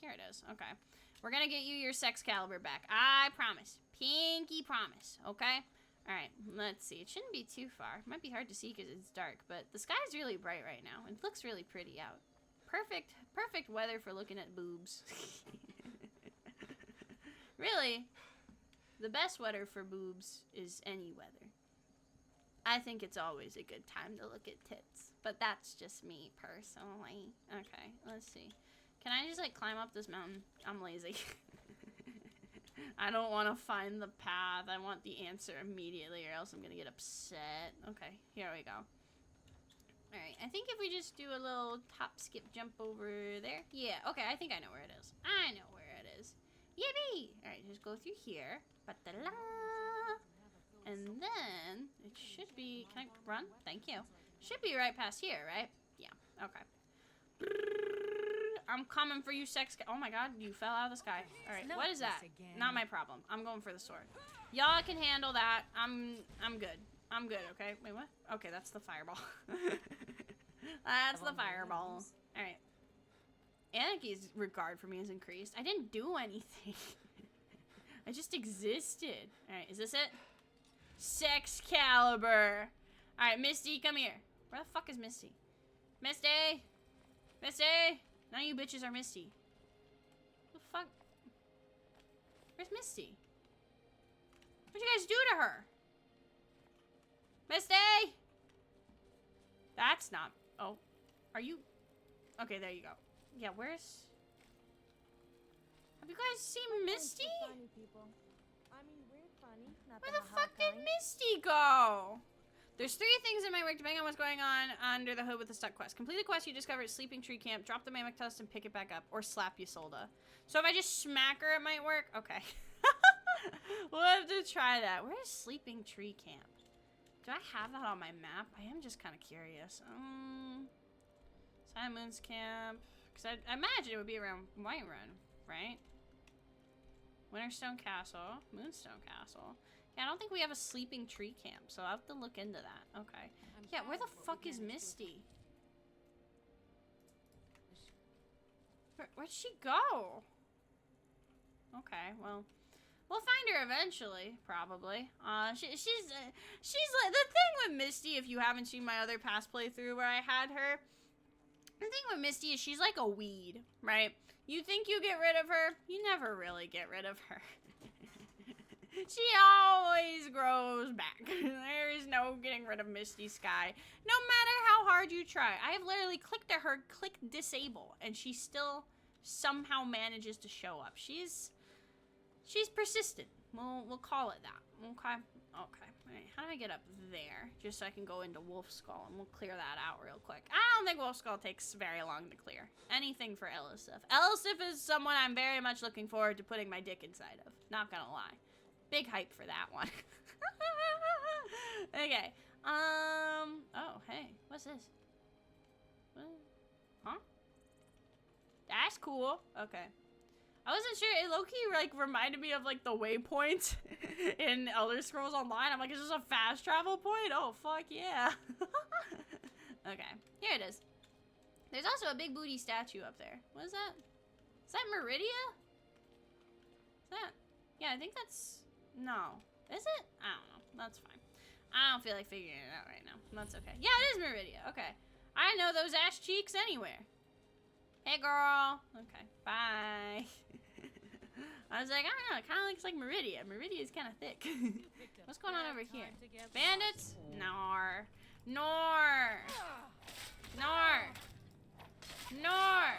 S1: Here it is. Okay. We're gonna get you your sex caliber back. I promise. Pinky promise. Okay? Alright, let's see. It shouldn't be too far. It might be hard to see because it's dark, but the sky's really bright right now. It looks really pretty out. Perfect weather for looking at boobs. Really, the best weather for boobs is any weather. I think it's always a good time to look at tits, but that's just me personally. Okay, let's see. Can I just like climb up this mountain? I'm lazy. I don't want to find the path. I want the answer immediately or else I'm gonna get upset. Okay, here we go. Alright, I think if we just do a little hop, skip, jump over there. Yeah, okay, I think I know where it is. I know where it is. Yippee! Alright, just go through here. Ba-da-la. And then, it should be, can I run? Thank you. Should be right past here, right? Yeah, okay. I'm coming for you, sex. Oh my god, you fell out of the sky. Alright, what is that? Not my problem. I'm going for the sword. Y'all can handle that. I'm good. I'm good, okay? Wait, what? Okay, that's the fireball. That's the fireball. Alright. Anaki's regard for me has increased. I didn't do anything. I just existed. Alright, is this it? Sex caliber. Alright, Misty, come here. Where the fuck is Misty? Misty! Misty! None of you bitches are Misty. What the fuck? Where's Misty? What'd you guys do to her? Misty! That's not... Oh. Are you... Okay, there you go. Yeah, where's... Have you guys seen Misty?
S8: Funny people. I mean, we're funny.
S1: Where the fuck did Misty go? There's 3 things that might work depending on what's going on under the hood with the stuck quest. Complete the quest you discover at Sleeping Tree Camp, drop the mammoth tusk and pick it back up, or slap Ysolda. So if I just smack her, it might work? Okay. We'll have to try that. Where is Sleeping Tree Camp? Do I have that on my map? I am just kind of curious. Simon's Camp. Because I imagine it would be around Whiterun, right? Winterstone Castle. Moonstone Castle. Yeah, I don't think we have a Sleeping Tree Camp, so I'll have to look into that. Okay. Yeah, where the fuck is Misty? Where'd she go? Okay, well, we'll find her eventually, probably. She's like, the thing with Misty, if you haven't seen my other past playthrough where I had her, the thing with Misty is she's like a weed, right? You think you get rid of her, you never really get rid of her. She always grows back. There is no getting rid of Misty Sky. No matter how hard you try. I have literally clicked at her, clicked disable, and she still somehow manages to show up. She's persistent. We'll call it that. Okay. Okay. Alright, how do I get up there? Just so I can go into Wolf Skull, and we'll clear that out real quick. I don't think Wolf Skull takes very long to clear. Anything for ELISIF. ELISIF is someone I'm very much looking forward to putting my dick inside of. Not gonna lie. Big hype for that one. Okay. Oh, hey. What's this? What? Huh? That's cool. Okay. I wasn't sure. It low-key, like, reminded me of, like, the waypoint in Elder Scrolls Online. I'm like, is this a fast travel point? Oh, fuck yeah. Okay. Here it is. There's also a big booty statue up there. What is that? Is that Meridia? Is that? Yeah, I think that's... No. Is it? I don't know. That's fine. I don't feel like figuring it out right now. That's okay. Yeah, it is Meridia. Okay. I know those ass cheeks anywhere. Hey, girl. Okay. Bye. I was like, I don't know. It kind of looks like Meridia. Meridia is kind of thick. What's going on over here? Bandits? Nor. Nor. Nor. Nor.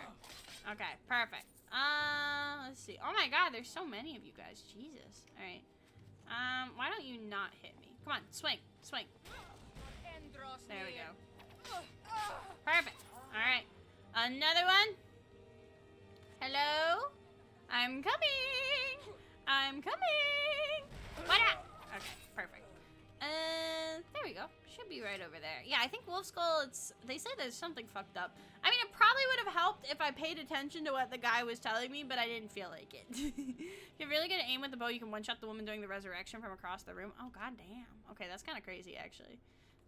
S1: Okay. Perfect. Let's see. Oh my god, there's so many of you guys. Jesus. Alright. Why don't you not hit me? Come on, swing, swing. There we go. Perfect. Alright. Another one. Hello? I'm coming. I'm coming. What up? Okay, perfect. There we go. Should be right over there. Yeah, I think Wolf Skull, they say there's something fucked up. I mean, it probably would have helped if I paid attention to what the guy was telling me, but I didn't feel like it. If you're really good at aim with the bow, you can one-shot the woman doing the resurrection from across the room. Oh, god damn. Okay, that's kind of crazy, actually.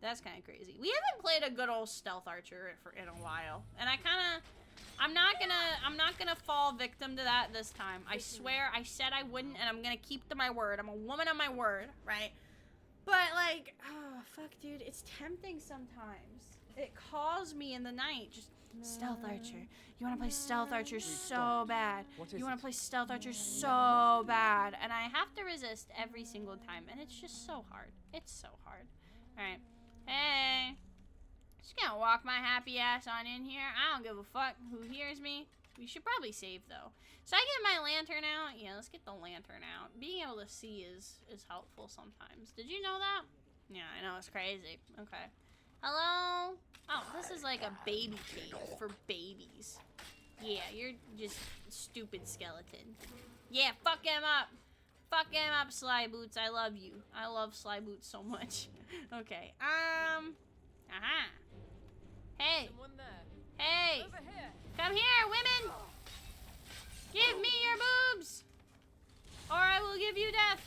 S1: That's kind of crazy. We haven't played a good old stealth archer in a while, and I'm not gonna fall victim to that this time. I swear, I said I wouldn't, and I'm gonna keep to my word. I'm a woman of my word, right? But like, oh fuck, dude, it's tempting sometimes. It calls me in the night, just stealth archer. You want to play stealth archer so bad. You want to play stealth archer so bad, and I have to resist every single time, and it's just so hard. It's so hard. All right, hey. Just gonna walk my happy ass on in here. I don't give a fuck who hears me. We should probably save though. So I get my lantern out. Yeah, let's get the lantern out. Being able to see is helpful sometimes. Did you know that? Yeah, I know, it's crazy. Okay. Hello? Oh, this is like a baby cave for babies. Yeah, you're just stupid skeleton. Yeah, fuck him up. Fuck him up, Sly Boots. I love you. I love Sly Boots so much. Okay. Aha. Hey. Hey. Come here, women. Give me your boobs, or I will give you death.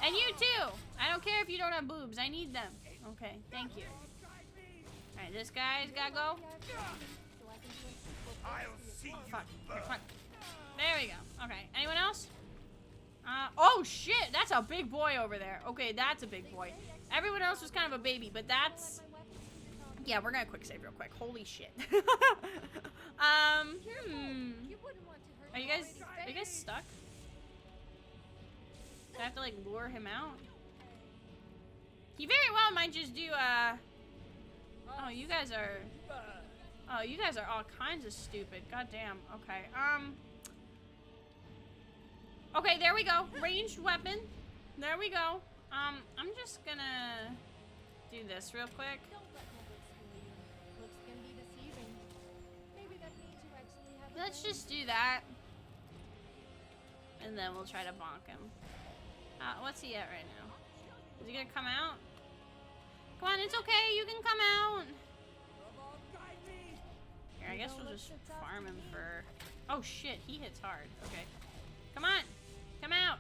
S1: And you too. I don't care if you don't have boobs. I need them. Okay, thank you. All right, this guy's gotta go.
S7: I'll see you.
S1: Fuck. Here, fuck. There we go. Okay, anyone else? Oh shit, that's a big boy over there. Okay, that's a big boy. Everyone else was kind of a baby, but that's... Yeah, we're gonna quick save real quick. Holy shit. Are you guys stuck? Do I have to like lure him out? He very well might just do oh, you guys are all kinds of stupid. God damn. Okay. Okay, there we go. Ranged weapon. There we go. I'm just gonna do this real quick. Let's just do that. And then we'll try to bonk him. What's he at right now? Is he gonna come out? Come on, it's okay, you can come out. Here, I guess we'll just farm him for... Oh shit, he hits hard. Okay. Come on, come out.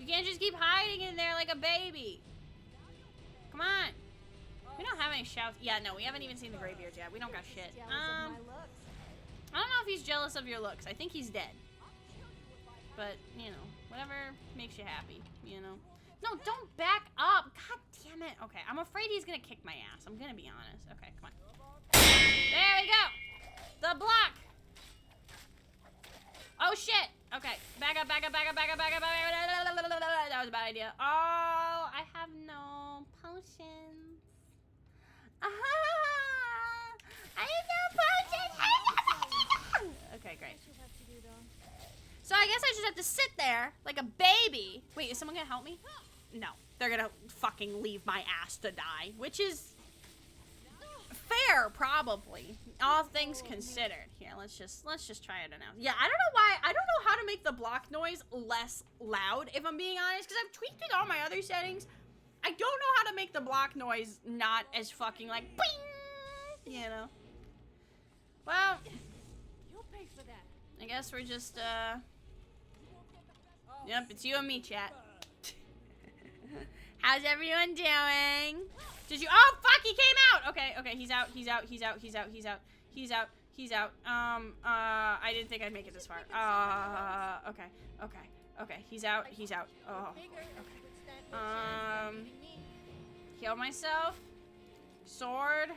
S1: You can't just keep hiding in there like a baby. Come on. We don't have any shouts. Yeah, no, we haven't even seen the graveyards yet. We don't got shit. I don't know if he's jealous of your looks. I think he's dead. But, you know, whatever makes you happy, you know. No, don't back up. God damn it. Okay, I'm afraid he's gonna kick my ass. I'm gonna be honest. Okay, come on. There we go. The block. Oh, shit. Okay, back up, back up, back up, back up, back up, back up. That was a bad idea. Oh, I have no potions. I have no potions. Okay, great. So I guess I just have to sit there like a baby. Wait, is someone gonna help me? No, they're gonna fucking leave my ass to die, which is fair, probably. All things considered. Here, let's just try it now. Yeah, I don't know why. I don't know how to make the block noise less loud, if I'm being honest, because I've tweaked it all my other settings. I don't know how to make the block noise not as fucking like bing, you know. Well, I guess we're just yep, it's you and me, chat. How's everyone doing? Did you? Oh fuck, he came out. Okay, he's out. I didn't think I'd make it this far. Okay, he's out. Oh, okay. Heal myself. Sword.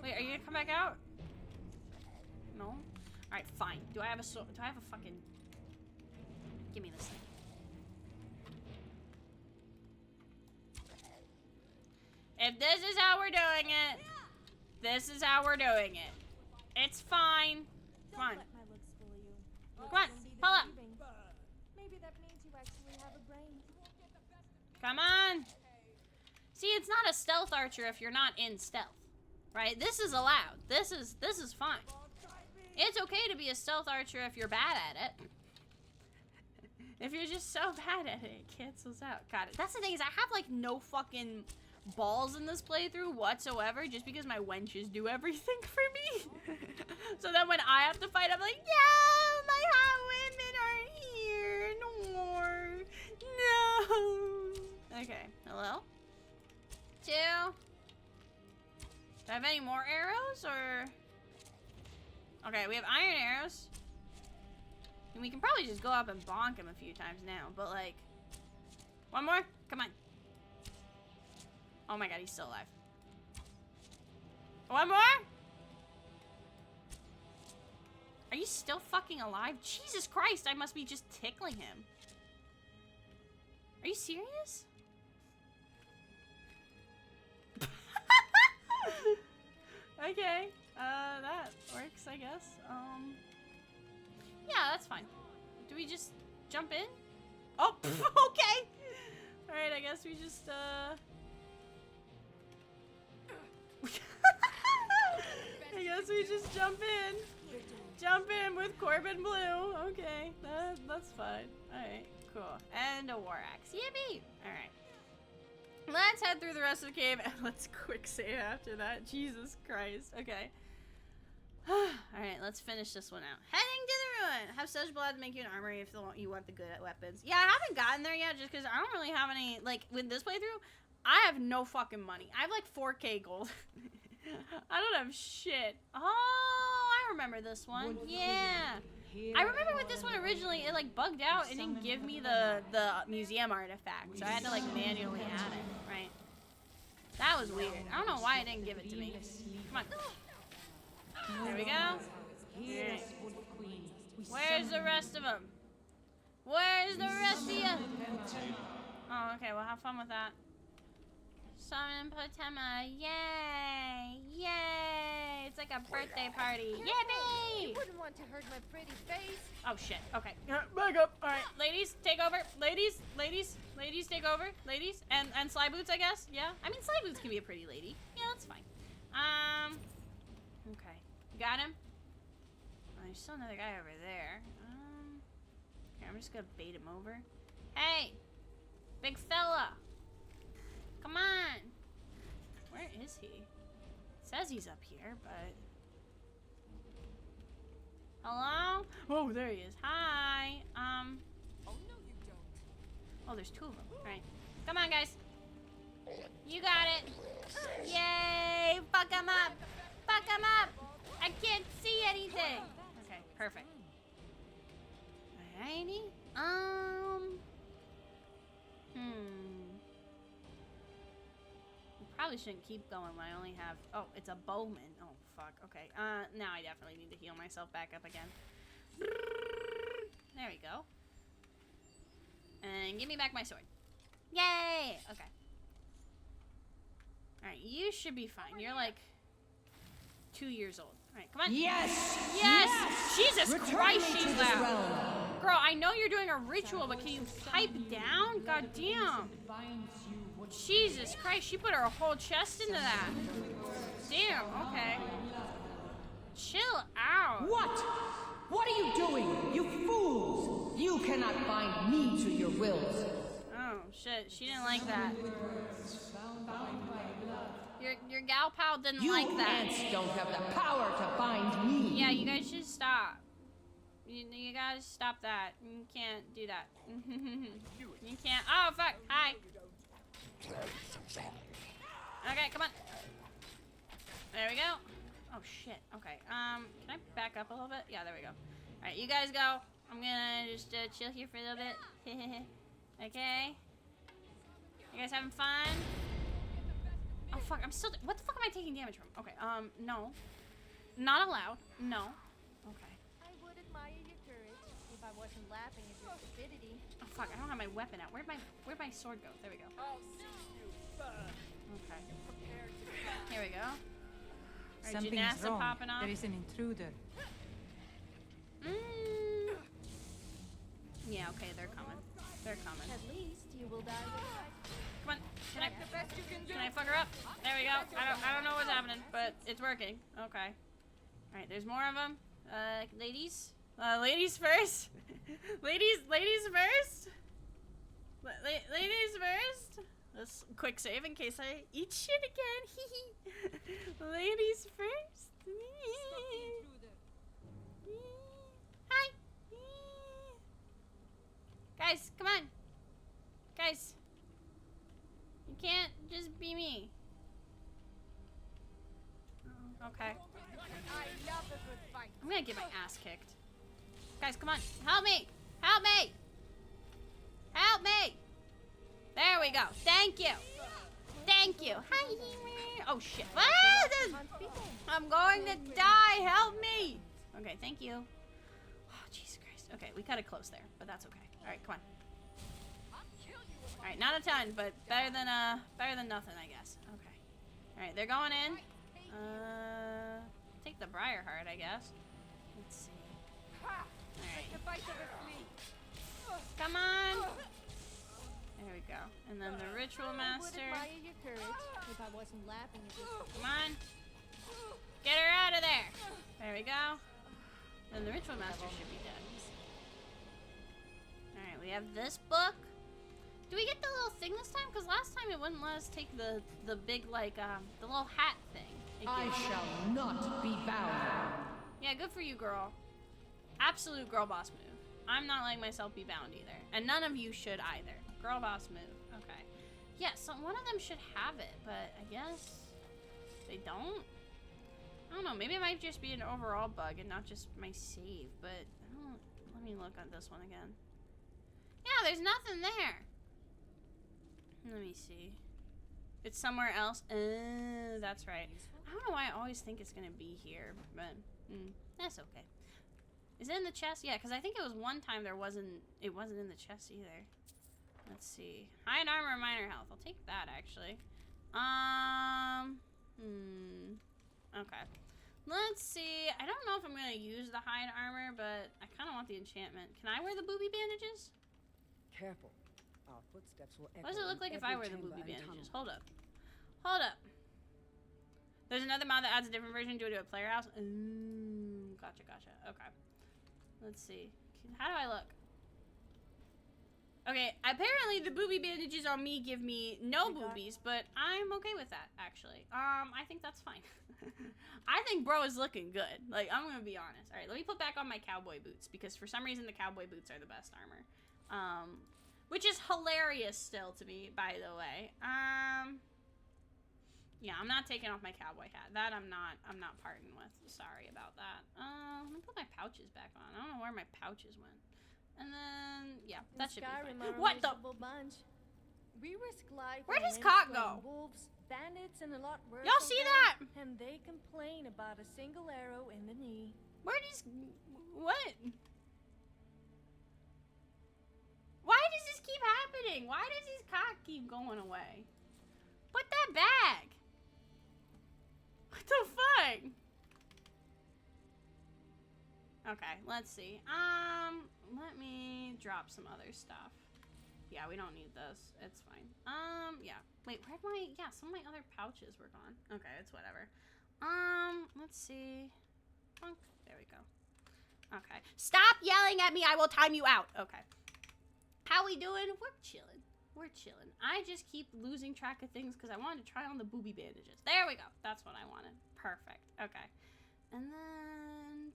S1: Wait, are you gonna come back out? No? Alright, fine. Do I have a sword? Do I have a fucking... Give me this thing. If this is how we're doing it, this is how we're doing it. It's fine.
S8: Don't
S1: Come on.
S8: let my looks fool you.
S1: Come on,
S8: Looks can be
S1: pull up.
S8: deceiving. Maybe that means you actually have a brain.
S1: Come on. See, it's not a stealth archer if you're not in stealth, right? This is allowed. This is fine. It's okay to be a stealth archer if you're bad at it. If you're just so bad at it, it cancels out. Got it. That's the thing is I have like no fucking balls in this playthrough whatsoever just because my wenches do everything for me. So then when I have to fight, I'm like, no, my hot women aren't here. No. Okay. Hello? 2. Do I have any more arrows or? Okay, we have iron arrows. And we can probably just go up and bonk him a few times now, but like, one more? Come on. Oh my god, he's still alive. One more? Are you still fucking alive? Jesus Christ, I must be just tickling him. Are you serious? Okay, that works, I guess. Yeah, that's fine. Do we just jump in? Oh, okay. All right, I guess we just, I guess we just jump in. Jump in with Corbin Blue. Okay, that's fine. All right, cool. And a war axe. Yippee! All right. Let's head through the rest of the cave and let's quick save after that. Jesus Christ. Okay. Alright, let's finish this one out. Heading to the ruin! Have such blood to make you an armory if you want the good weapons. Yeah, I haven't gotten there yet just because I don't really have any, like, with this playthrough, I have no fucking money. I have like 4K gold. I don't have shit. Oh, I remember this one. Yeah. I remember with this one originally, it like bugged out. It didn't give me the museum artifact, so I had to like manually add it, right? That was weird. I don't know why it didn't give it to me. Come on. There we go. Right. Where's the rest of them? Where's the rest of you? Oh, okay. Well, have fun with that. Summon Potema. Yay! Yay! It's like a birthday party. Yippee!
S2: You wouldn't want to hurt my pretty face.
S1: Oh shit. Okay. Back up. All right, ladies, take over. Ladies, take over. Ladies, and Sly Boots, I guess. Yeah. I mean, Sly Boots can be a pretty lady. Yeah, that's fine. Okay. You got him? Oh, there's still another guy over there. Here, I'm just gonna bait him over. Hey, big fella. Come on. Where is he? It says he's up here, but... Hello? Oh, there he is. Hi. Oh, no, you don't. Oh, there's 2 of them. All right. Come on, guys. You got it. Yay! Fuck him up. Fuck him up. I can't see anything. Okay, perfect. Alrighty. Probably shouldn't keep going when I only have... Oh, it's a bowman. Oh, fuck. Okay. Now I definitely need to heal myself back up again. There we go. And give me back my sword. Yay! Okay. Alright, you should be fine. You're like 2 years old. Alright, come on.
S9: Yes!
S1: Yes! Jesus
S9: Return
S1: Christ,
S9: me
S1: she's
S9: to this
S1: loud.
S9: realm.
S1: Girl, I know you're doing a ritual, but can you pipe down? God damn. Jesus Christ, she put her whole chest into that. Damn, okay. Chill out.
S9: What? What are you doing? You fools! You cannot bind me to your wills.
S1: Oh, shit. She didn't like that. Your gal pal didn't like that.
S9: You ants don't have the power to bind me.
S1: Yeah, you guys should stop. You guys stop that. You can't do that. You can't. Oh, fuck. Hi. Okay, come on. There we go. Oh, shit. Okay. Can I back up a little bit? Yeah, there we go. Alright, you guys go. I'm gonna just chill here for a little bit. Okay. You guys having fun? Oh, fuck. I'm still... What the fuck am I taking damage from? Okay, no. Not allowed. No. Okay.
S2: I would admire your courage if I wasn't laughing at your stupidity.
S1: Oh, fuck. I don't have my weapon out. Where'd my sword go? There we go.
S4: I'll see you first.
S1: Okay.
S4: Prepare to die.
S1: Here we go. Alright,
S9: Something's
S1: gymnasts
S9: wrong.
S1: popping off.
S9: There is an intruder.
S1: Yeah, okay, they're coming. They're coming.
S8: At least you will die with
S1: Come on. Can I fuck her up? There we go. I don't know what's happening, but it's working. Okay. Alright, there's more of them. Ladies? Ladies first? ladies first? Ladies first? Let's quick save in case I eat shit again. Ladies first. Hi. Guys, come on. Guys. You can't just be me. Okay. I'm gonna get my ass kicked. Guys, come on. Help me! Help me! Help me! There we go. Thank you. Thank you. Hi. Oh shit. Ah, I'm going to die. Help me. Okay, thank you. Oh, Jesus Christ. Okay, we cut it close there, but that's okay. Alright, come on. Alright, not a ton, but better than nothing, I guess. Okay. Alright, they're going in. Take the Briarheart, I guess. Let's see. Alright. Come on! There we go. And then the Ritual Master.
S8: your courage if I wasn't laughing at this.
S1: Come on! Get her out of there! There we go. Then the Ritual Master should be dead. Alright, we have this book. Do we get the little thing this time? Because last time it wouldn't let us take the big, like, the little hat thing.
S9: I shall not be bound.
S1: Yeah, good for you, girl. Absolute girl boss move. I'm not letting myself be bound either. And none of you should either. Girl boss move. Okay. Yeah, so one of them should have it, but I guess they don't? I don't know. Maybe it might just be an overall bug and not just my save, but I don't... Let me look at this one again. Yeah, there's nothing there. Let me see. It's somewhere else. That's right. I don't know why I always think it's gonna be here, but that's okay. Is it in the chest? Yeah, because I think it was one time it wasn't in the chest either. Let's see. High in armor, minor health. I'll take that actually. Okay. Let's see. I don't know if I'm gonna use the high in armor, but I kind of want the enchantment. Can I wear the booby bandages?
S9: Careful. Our footsteps will echo.
S1: What does it look like
S9: in
S1: if I
S9: every
S1: wear the
S9: chamber
S1: booby
S9: and
S1: bandages?
S9: tunnel.
S1: Hold up. Hold up. There's another mod that adds a different version due to a player house. Gotcha, gotcha. Okay. Let's see. How do I look? Okay, apparently the booby bandages on me give me no boobies, but I'm okay with that, actually. I think that's fine. I think bro is looking good. Like, I'm gonna be honest. Alright, let me put back on my cowboy boots, because for some reason the cowboy boots are the best armor. Which is hilarious still to me, by the way. Yeah, I'm not taking off my cowboy hat. That I'm not parting with. Sorry about that. Let me put my pouches back on. I don't know where my pouches went. And then, yeah, that should be fine. What the?
S8: Bunch. We risk life.
S1: Where does
S8: and
S1: Cock
S8: limb
S1: go?
S8: from wolves, bandits, and a lot worse.
S1: Y'all see that?
S8: And they complain about a single arrow in the knee.
S1: Where does... What? Why does this keep happening? Why does his cock keep going away? Put that back. What the fuck? Okay, let's see. Let me drop some other stuff. Yeah, we don't need this. It's fine. Yeah. Wait, where'd my... Yeah, some of my other pouches were gone. Okay, it's whatever. Let's see. Bonk. There we go. Okay. Stop yelling at me. I will time you out. Okay. How we doing? We're chilling. We're chilling. I just keep losing track of things because I wanted to try on the booby bandages. There we go. That's what I wanted. Perfect. Okay. And then...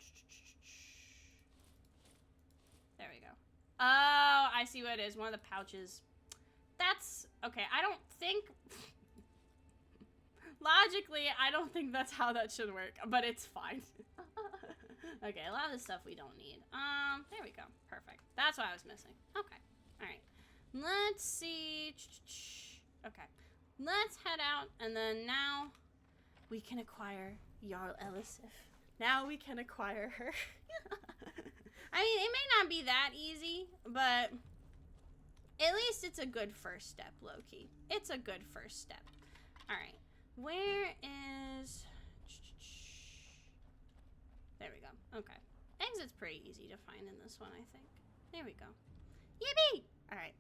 S1: There we go. Oh, I see what it is. One of the pouches. That's... Okay, I don't think... Logically, I don't think that's how that should work, but it's fine. Okay, a lot of the stuff we don't need. There we go. Perfect. That's what I was missing. Okay. Alright. Let's see. Okay. Let's head out, and then now we can acquire Jarl Elisif. Now we can acquire her. I mean, it may not be that easy, but at least it's a good first step, low-key. It's a good first step. Alright. Where is... There we go. Okay. Exit's pretty easy to find in this one, I think. There we go. Yippee! Alright.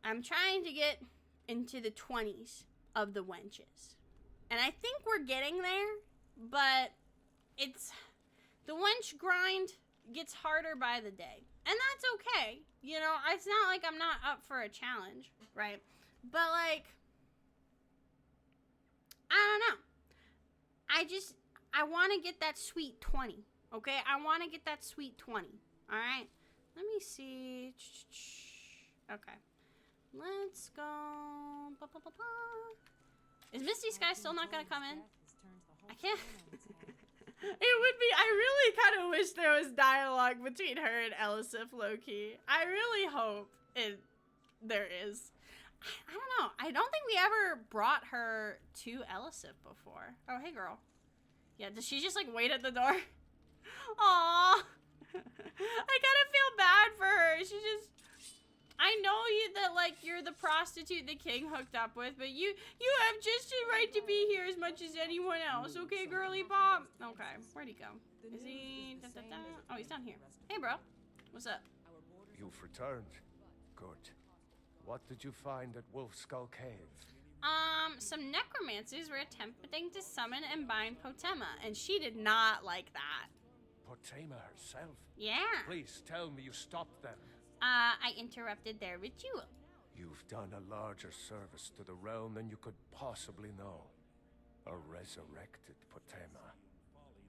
S1: I'm trying to get into the 20s of the wenches. And I think we're getting there, but it's... The wench grind gets harder by the day. And that's okay. You know, it's not like I'm not up for a challenge, right? But, like... I don't know. I want to get that sweet 20, okay? I want to get that sweet 20, all right? Let me see. Okay. Let's go. Is Misty Sky still not going to come in? I can't. It would be, I really kind of wish there was dialogue between her and Elisif, low-key. I really hope there is. I don't know. I don't think we ever brought her to Elisif before. Oh, hey, girl. Yeah, does she just, like, wait at the door? Aww. I kind of feel bad for her. She just... I know that, like, you're the prostitute the king hooked up with, but you have just a right to be here as much as anyone else. Okay, girly pop? Okay, where'd he go? Is he... Oh, he's down here. Hey, bro. What's up?
S5: You've returned. Good. What did you find at Wolf Skull Cave?
S1: Some necromancers were attempting to summon and bind Potema, and she did not like that.
S5: Potema herself?
S1: Yeah.
S5: Please tell me you stopped them.
S1: I interrupted their ritual.
S5: You've done a larger service to the realm than you could possibly know. A resurrected Potema.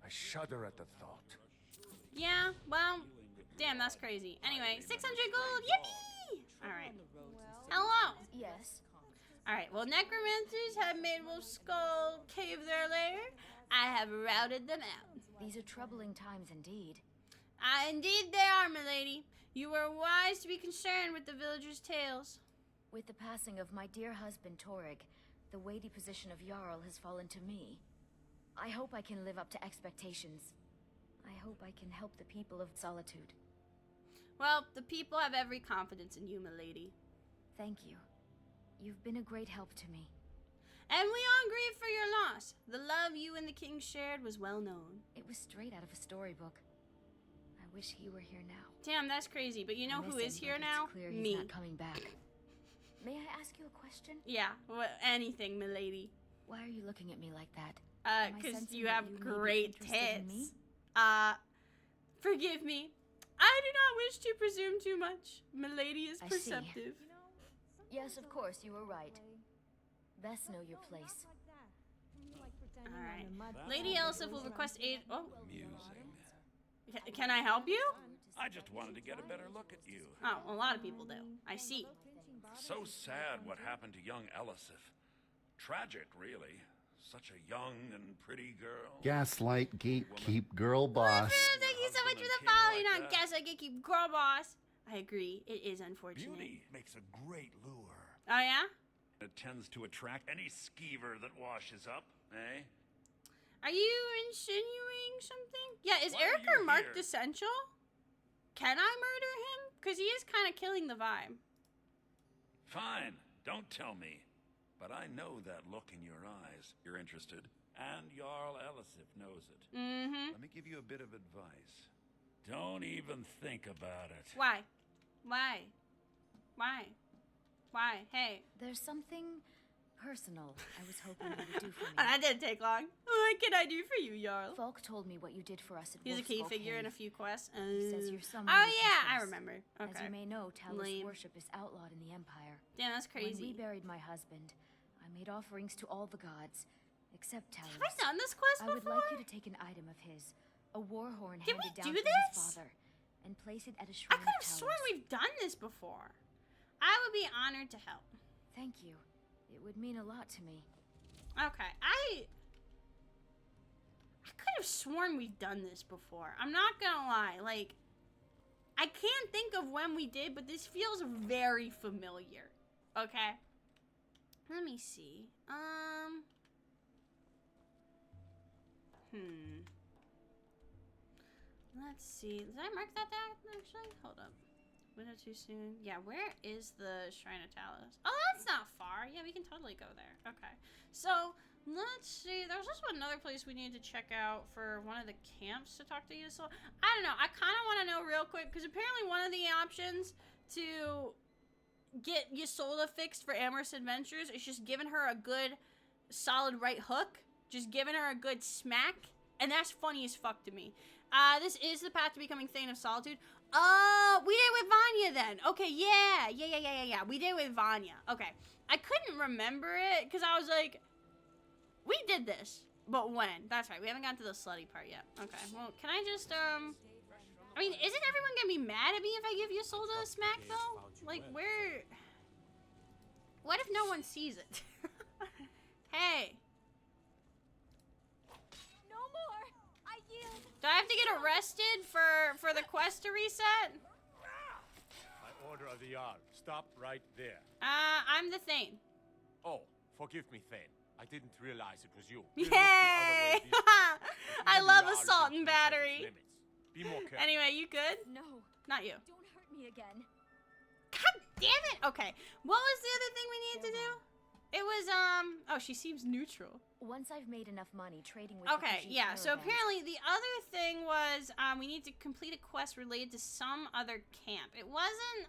S5: I shudder at the thought.
S1: Yeah, well, damn, that's crazy. Anyway, 600 gold, yippee! Alright. Hello!
S2: Yes.
S1: Alright, well, necromancers have made Wolf Skull Cave their lair. I have routed them out.
S2: These are troubling times indeed.
S1: Indeed they are, milady. You were wise to be concerned with the villagers' tales.
S2: With the passing of my dear husband, Torrig, the weighty position of Jarl has fallen to me. I hope I can live up to expectations. I hope I can help the people of Solitude.
S1: Well, the people have every confidence in you, milady.
S2: Thank you. You've been a great help to me.
S1: And we all grieve for your loss. The love you and the king shared was well known.
S2: It was straight out of a storybook. I wish he were here now.
S1: Damn, that's crazy. But you know who is here now?
S2: It's clear
S1: Me.
S2: He's not coming back. May I ask you a question?
S1: Yeah, anything, milady.
S2: Why are you looking at me like that?
S1: Because you have great tits. Forgive me. I do not wish to presume too much. Milady is perceptive.
S2: Yes, of course, you were right. Best know your place.
S1: Alright. Lady Elisif will request aid. Oh.
S10: Amusing.
S1: Can I help you?
S10: I just wanted to get a better look at you.
S1: Oh, a lot of people do. I see.
S10: So sad what happened to young Elisif. Tragic, really. Such a young and pretty girl.
S11: Gaslight, gatekeep, girl boss.
S1: Thank you so much for the following on Gaslight, gatekeep, girl boss. I agree. It is unfortunate.
S10: Beauty makes a great lure.
S1: Oh, yeah?
S10: It tends to attract any skeever that washes up, eh?
S1: Are you insinuating something? Yeah, is Erica marked essential? Can I murder him? Because he is kind of killing the vibe.
S10: Fine, don't tell me. But I know that look in your eyes. You're interested. And Jarl Elisif knows it.
S1: Mm-hmm.
S10: Let me give you a bit of advice. Don't even think about it.
S1: Why? Why? Why? Why? Hey.
S2: There's something personal I was hoping you would do for me.
S1: That didn't take long. What can I do for you, Jarl?
S2: Falk told me what you did for us at
S1: He's a
S2: Wolf
S1: key
S2: Skull
S1: figure
S2: Cave.
S1: in a few quests.
S2: He says you're someone
S1: Oh,
S2: we can
S1: yeah, I
S2: trust.
S1: remember. Okay.
S2: As you may know, Talos
S1: Lame.
S2: worship is outlawed in the Empire.
S1: Damn, that's crazy.
S2: When we buried my husband, I made offerings to all the gods, except Talos.
S1: Have I done this quest before?
S2: I would like you to take an item of his, a war horn
S1: Did
S2: handed
S1: we
S2: down
S1: do
S2: from
S1: this?
S2: his father, and place it at a
S1: I
S2: shrine
S1: could have
S2: of Talos.
S1: sworn we've done this before. I would be honored to help.
S2: Thank you. It would mean a lot to me.
S1: Okay, I could have sworn we've done this before. I'm not gonna lie. Like, I can't think of when we did, but this feels very familiar. Okay? Let me see. Let's see. Did I mark that down, actually? Hold up. Window too soon. Yeah, where is the Shrine of Talos? Oh, that's not far. Yeah, we can totally go there. Okay. So, Let's see. There's also another place we need to check out for one of the camps to talk to Ysola. I don't know. I kind of want to know real quick because apparently one of the options to get Ysola fixed for Amorous Adventures is just giving her a good, solid right hook. Just giving her a good smack. And that's funny as fuck to me. This is the path to becoming Thane of Solitude. Oh, we did it with Vanya then. Okay, yeah. We did it with Vanya. Okay. I couldn't remember it because I was like, we did this. But when? That's right. We haven't gotten to the slutty part yet. Okay. Well, can I just, I mean, isn't everyone gonna be mad at me if I give Ysola a smack, though? Like, where... What if no one sees it? Hey.
S8: No more. I yield.
S1: Do I have to get arrested for the quest to reset?
S5: By order of the Jarl, stop right there.
S1: I'm the Thane.
S5: Oh, forgive me, Thane. I didn't realize it was you.
S1: Yay! I love assault and battery.
S5: Be more careful.
S1: Anyway, you good?
S2: No.
S1: Not you.
S2: Don't hurt me again.
S1: God damn it! Okay. What was the other thing we needed to do? It was, oh, she seems neutral.
S2: Once I've made enough money trading with
S1: Okay,
S2: refugee
S1: yeah, so
S2: caravans-
S1: apparently the other thing was, we need to complete a quest related to some other camp. It wasn't,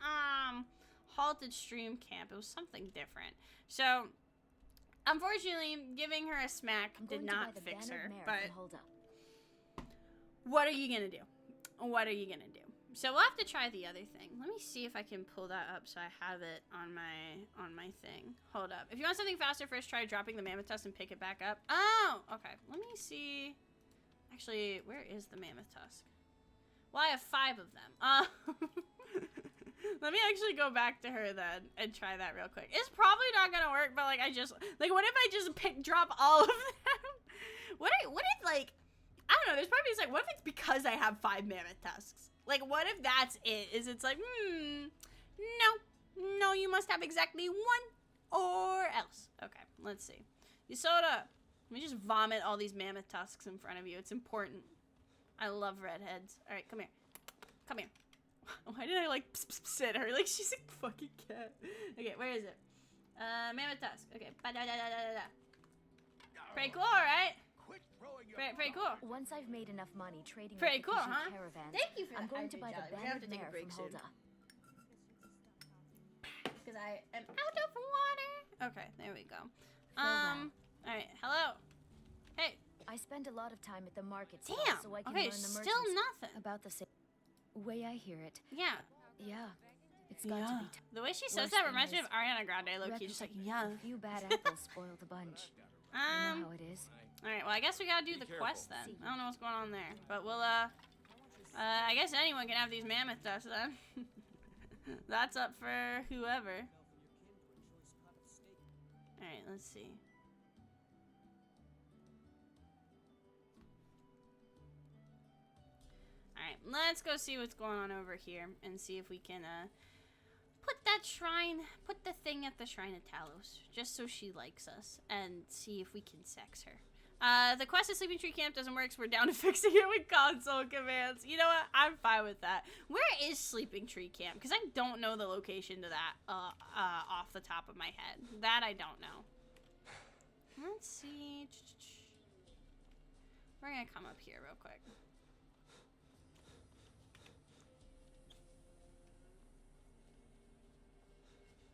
S1: Halted Stream Camp. It was something different. So, unfortunately, giving her a smack did not fix her, but what are you gonna do? What are you gonna do? So we'll have to try the other thing. Let me see if I can pull that up so I have it on my thing. Hold up. If you want something faster, first try dropping the mammoth tusk and pick it back up. Oh, okay. Let me see. Actually, where is the mammoth tusk? Well, I have 5 of them. Let me actually go back to her then and try that real quick. It's probably not gonna work, but like what if I just drop all of them? What if like, I don't know, there's probably just like, what if it's because I have 5 mammoth tusks? Like, what if that's it? Is it's like, no, you must have exactly 1 or else. Okay, let's see. Ysola, let me just vomit all these mammoth tusks in front of you. It's important. I love redheads. All right, come here. Come here. Why did I like sit her like she's a fucking cat? Okay, where is it? Mammoth tusk. Okay. Pretty cool, right? Pretty cool.
S2: Once I've made enough money trading
S1: Pretty
S2: with
S1: cool,
S2: refugee
S1: huh?
S2: caravans,
S1: Thank you for
S2: I'm
S1: that
S2: going to
S1: hydrate
S2: buy the
S1: jelly. We're gonna have
S2: banded
S1: to take a
S2: mare
S1: break
S2: from
S1: soon.
S2: Hulda.
S1: Because I am out of water. Okay, there we go.
S2: Farewell.
S1: Alright, hello. Hey.
S2: I spend a lot of time at the market stall
S1: Damn.
S2: so I can
S1: Okay,
S2: learn the
S1: still
S2: merchants
S1: nothing.
S2: about the way I hear it.
S1: Yeah.
S2: Yeah. It's got to be
S1: The way she says
S2: worse
S1: that
S2: than
S1: reminds me
S2: this.
S1: of Ariana Grande, low-key, just like, yeah.
S2: A few bad apples spoil the bunch. You know how it is.
S1: Alright, well, I guess we gotta do the quest then. I don't know what's going on there. But we'll, I guess anyone can have these mammoth tusks then. That's up for whoever. Alright, let's see. Alright, let's go see what's going on over here and see if we can, put that shrine, put the thing at the Shrine of Talos, just so she likes us, and see if we can sex her. The quest at Sleeping Tree Camp doesn't work, so we're down to fixing it with console commands. You know what? I'm fine with that. Where is Sleeping Tree Camp? Because I don't know the location to that, off the top of my head. That I don't know. Let's see. We're gonna come up here real quick.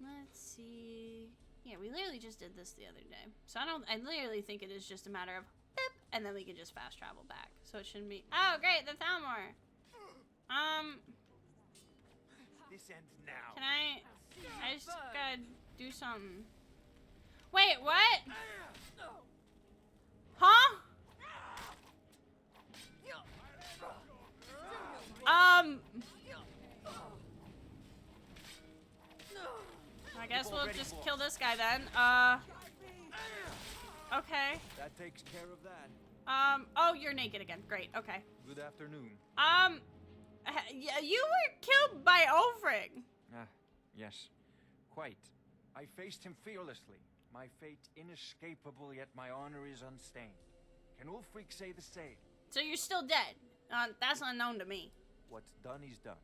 S1: Let's see. Yeah, we literally just did this the other day. So I literally think it is just a matter of boop, and then we can just fast travel back. So it shouldn't be, oh great, the Thalmor.
S7: This ends now.
S1: Can I just gotta do something. Wait, what? Huh? I guess we'll just kill this guy then. Okay.
S3: That takes care of that.
S1: Oh, you're naked again. Great, okay.
S3: Good afternoon.
S1: You were killed by Ulfric.
S12: Yes. Quite. I faced him fearlessly. My fate inescapable, yet my honor is unstained. Can Ulfric say the same?
S1: So you're still dead? That's unknown to me.
S12: What's done is done.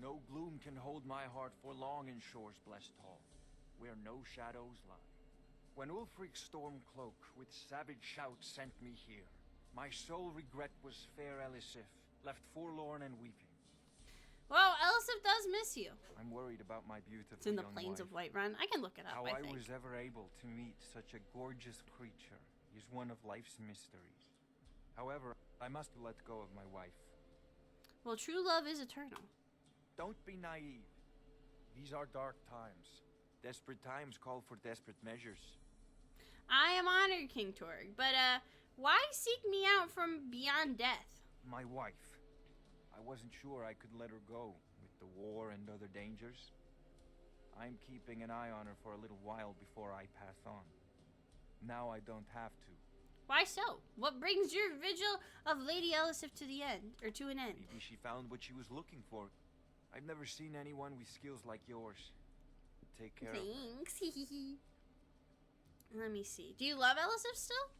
S12: No gloom can hold my heart for long in Shore's blessed hall, where no shadows lie. When Ulfric's Stormcloak with savage shouts sent me here, my sole regret was fair Elisif, left forlorn and weeping.
S1: Well, Elisif does miss you.
S12: I'm worried about my beautiful
S1: It's in the
S12: young
S1: plains
S12: wife.
S1: of Whiterun. I can look it up,
S12: How
S1: I
S12: I
S1: think.
S12: was ever able to meet such a gorgeous creature is one of life's mysteries. However, I must let go of my wife.
S1: Well, true love is eternal.
S12: Don't be naive. These are dark times. Desperate times call for desperate measures.
S1: I am honored, King Torg, but why seek me out from beyond death?
S12: My wife. I wasn't sure I could let her go with the war and other dangers. I'm keeping an eye on her for a little while before I pass on. Now I don't have to.
S1: Why so? What brings your vigil of Lady Elisif to the end, or to an end?
S12: Maybe she found what she was looking for. I've never seen anyone with skills like yours. Take care of her.
S1: Thanks. Let me see. Do you love Elisif still?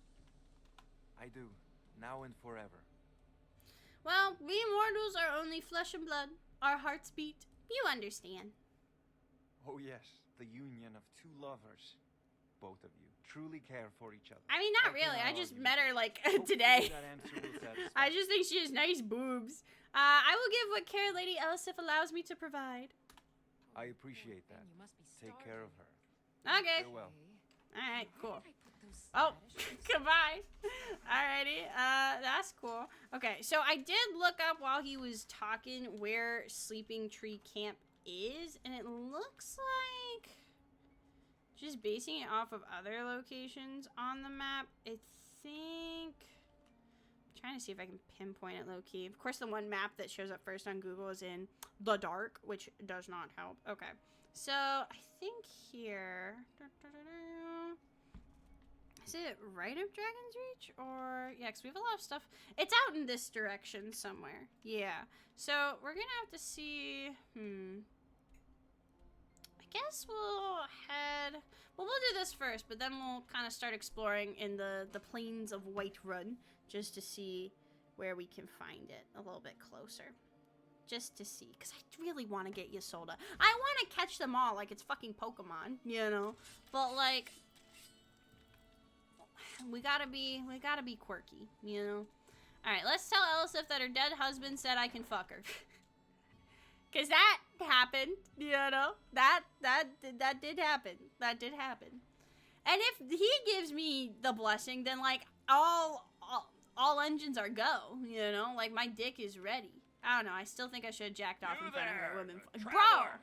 S12: I do. Now and forever.
S1: Well, we mortals are only flesh and blood. Our hearts beat. You understand.
S12: Oh yes, the union of two lovers. Both of you truly care for each other.
S1: I mean, not really. I just met her, like, today.
S12: That answer will satisfy.
S1: I just think she has nice boobs. I will give what care Lady Elisif allows me to provide.
S12: I appreciate that.
S6: You must be
S12: Take care of her.
S1: Okay.
S12: Farewell.
S1: Alright, cool. Oh, goodbye. Alrighty, that's cool. Okay, so I did look up while he was talking where Sleeping Tree Camp is, and it looks like, just basing it off of other locations on the map, I think, I'm trying to see if I can pinpoint it low-key. Of course, the one map that shows up first on Google is in the dark, which does not help. Okay, so I think here, is it right of Dragon's Reach? Or, yeah, because we have a lot of stuff. It's out in this direction somewhere. Yeah. So, we're going to have to see, I guess we'll head, well, we'll do this first, but then we'll kind of start exploring in the plains of Whiterun, just to see where we can find it a little bit closer. Just to see, because I really want to get Ysolda. I want to catch them all like it's fucking Pokemon, you know? But, like, we gotta be quirky, you know? Alright, let's tell Elisif that her dead husband said I can fuck her. Cause that happened, you know? That did happen. That did happen. And if he gives me the blessing, then, like, all engines are go, you know? Like, my dick is ready. I don't know, I still think I should have jacked off in front of a woman. Bro!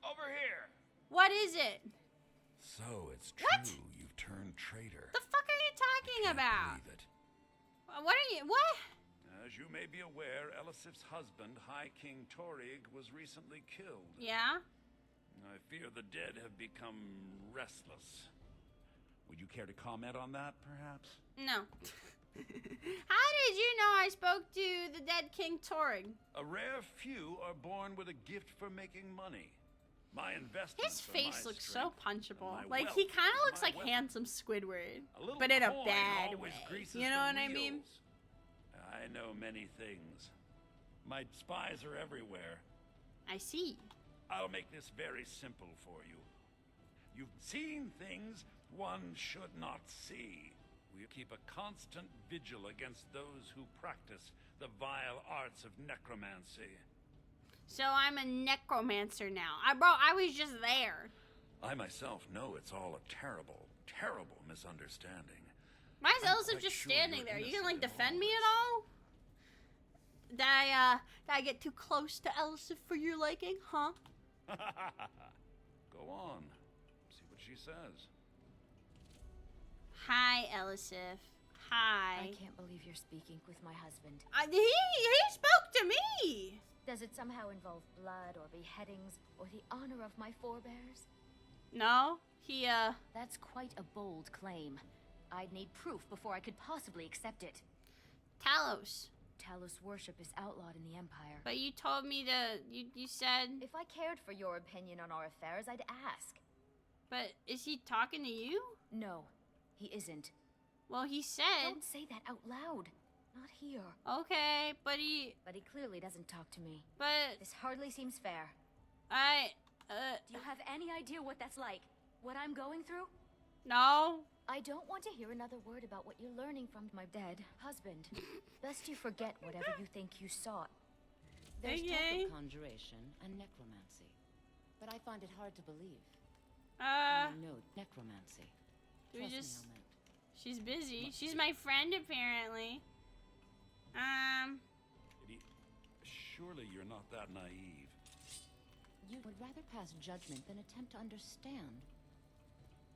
S10: Over here!
S1: What is it?
S10: So it's true.
S1: What?
S10: You've turned traitor.
S1: The fuck are you talking about?
S10: Believe it.
S1: What are you, what?
S10: As you may be aware, Elisif's husband, High King Torrig, was recently killed.
S1: Yeah?
S10: I fear the dead have become restless. Would you care to comment on that, perhaps?
S1: No. How did you know I spoke to the dead King Torrig?
S10: A rare few are born with a gift for making money. My investments
S1: His face looks so punchable.
S10: my
S1: Like,
S10: wealth
S1: he kind of
S10: is
S1: looks
S10: my
S1: like
S10: weapon.
S1: handsome Squidward,
S10: A little
S1: but in a
S10: coin
S1: bad
S10: always
S1: way.
S10: greases
S1: You know
S10: the
S1: what I mean?
S10: wheels. I know many things. My spies are everywhere.
S1: I see.
S10: I'll make this very simple for you. You've seen things one should not see. We keep a constant vigil against those who practice the vile arts of necromancy.
S1: So I'm a necromancer now. I was just there.
S10: I myself know it's all a terrible, terrible misunderstanding.
S1: Why is
S10: I'm
S1: Elisif
S10: quite
S1: just
S10: sure
S1: standing
S10: you're
S1: there? You gonna, like,
S10: innocent in
S1: defend
S10: all
S1: me
S10: this.
S1: at all? Did I get too close to Elisif for your liking, huh?
S10: Go on. See what she says.
S1: Hi, Elisif. Hi.
S2: I can't believe you're speaking with my husband.
S1: He spoke to me!
S2: Does it somehow involve blood or beheadings or the honor of my forebears?
S1: No,
S2: That's quite a bold claim. I'd need proof before I could possibly accept it.
S1: Talos.
S2: Talos worship is outlawed in the Empire.
S1: But you told me you said...
S2: If I cared for your opinion on our affairs, I'd ask.
S1: But is he talking to you?
S2: No, he isn't.
S1: Well, he said...
S2: Don't say that out loud. Not here.
S1: Okay, but he...
S2: But he clearly doesn't talk to me.
S1: But...
S2: This hardly seems fair.
S1: Do
S2: you have any idea what that's like? What I'm going through?
S1: No.
S2: I don't want to hear another word about what you're learning from my dead husband. Best you forget whatever you think you saw.
S6: There's
S1: Okay.
S6: talk of conjuration and necromancy, but I find it hard to believe. No, necromancy.
S1: Do we
S6: Trust
S1: just...
S6: me on that.
S1: She's busy. She's my friend, apparently.
S10: Surely you're not that naive.
S6: You would rather pass judgment than attempt to understand.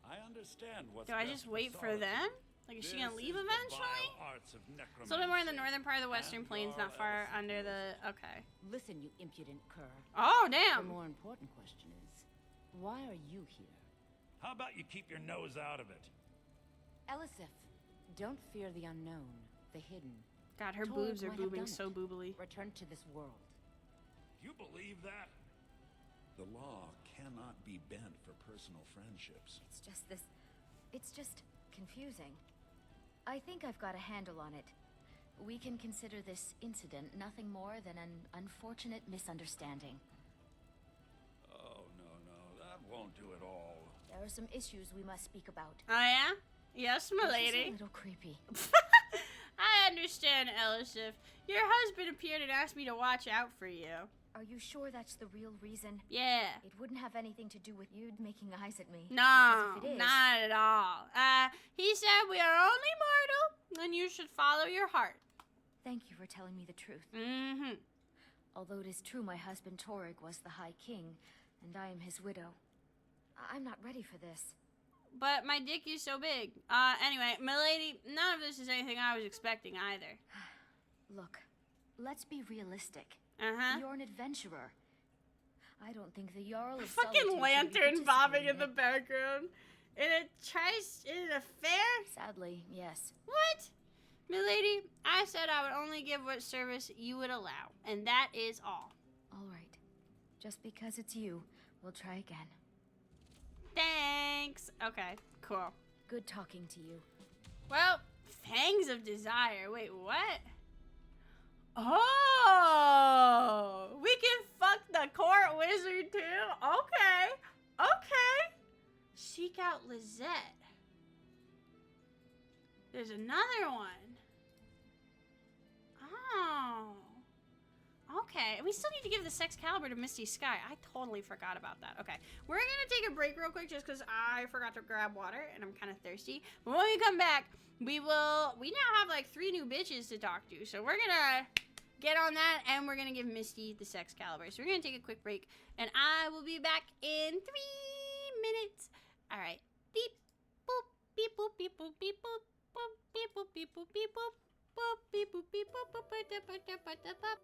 S10: I understand what's
S1: Do I
S10: best
S1: just wait for
S10: solitude.
S1: them? Like, is she gonna
S10: This
S1: leave
S10: is the
S1: eventually?
S10: vile arts of
S1: It's a little bit more in the
S10: necromancy.
S1: northern part of the Western
S10: And
S1: Plains,
S10: your
S1: not far
S10: Elisif'S.
S1: under the... Okay.
S6: Listen, you impudent cur.
S1: Oh,
S6: The
S1: damn.
S6: more important question is, why are you here?
S10: How about you keep your nose out of it?
S6: Elisif, don't fear the unknown, the hidden.
S1: God, her
S6: Torg
S1: boobs are
S6: might have
S1: boobing
S6: done
S1: so
S6: it.
S1: boobily.
S6: Return to this world.
S10: You believe that? The law cannot be bent for personal friendships.
S2: It's just this... It's just confusing. I think I've got a handle on it. We can consider this incident nothing more than an unfortunate misunderstanding.
S10: Oh, no, that won't do it all.
S2: There are some issues we must speak about.
S1: Oh, yeah? Yes, my
S2: This is
S1: lady.
S2: a little creepy.
S1: I understand, Elisif. Your husband appeared and asked me to watch out for you.
S2: Are you sure that's the real reason?
S1: Yeah.
S2: It wouldn't have anything to do with you making eyes at me.
S1: No,
S2: Because if it is,
S1: not at all. He said we are only mortal, and you should follow your heart.
S2: Thank you for telling me the truth.
S1: Mm-hmm.
S2: Although it is true my husband Torg was the High King, and I am his widow. I'm not ready for this.
S1: But my dick is so big. Anyway, milady, none of this is anything I was expecting either.
S2: Look, let's be realistic.
S1: Uh-huh.
S2: You're an adventurer. I don't think the Jarl of
S1: Fucking
S2: Solitude should be
S1: lantern bobbing in
S2: participating
S1: the background. In an affair?
S2: Sadly, yes.
S1: What? Milady, I said I would only give what service you would allow, and that is all.
S2: All right. Just because it's you, we'll try again.
S1: Thanks. Okay, cool.
S2: Good talking to you.
S1: Well, fangs of desire. Wait, what? Oh, we can fuck the court wizard too? Okay, okay. Seek out Lizette. There's another one. Oh. Okay, we still need to give the sex caliber to Misty Sky. I totally forgot about that. Okay, we're gonna take a break real quick just because I forgot to grab water and I'm kind of thirsty. But when we come back, we now have like 3 new bitches to talk to. So we're gonna get on that and we're gonna give Misty the sex caliber. So we're gonna take a quick break and I will be back in 3 minutes. All right, beep, boop, beep, boop, beep, boop, beep, boop, boop, beep, boop, beep, boop, beep, boop, boop, beep, boop, beep, boop, boop, boop, boop, boop, boop, boop, boop.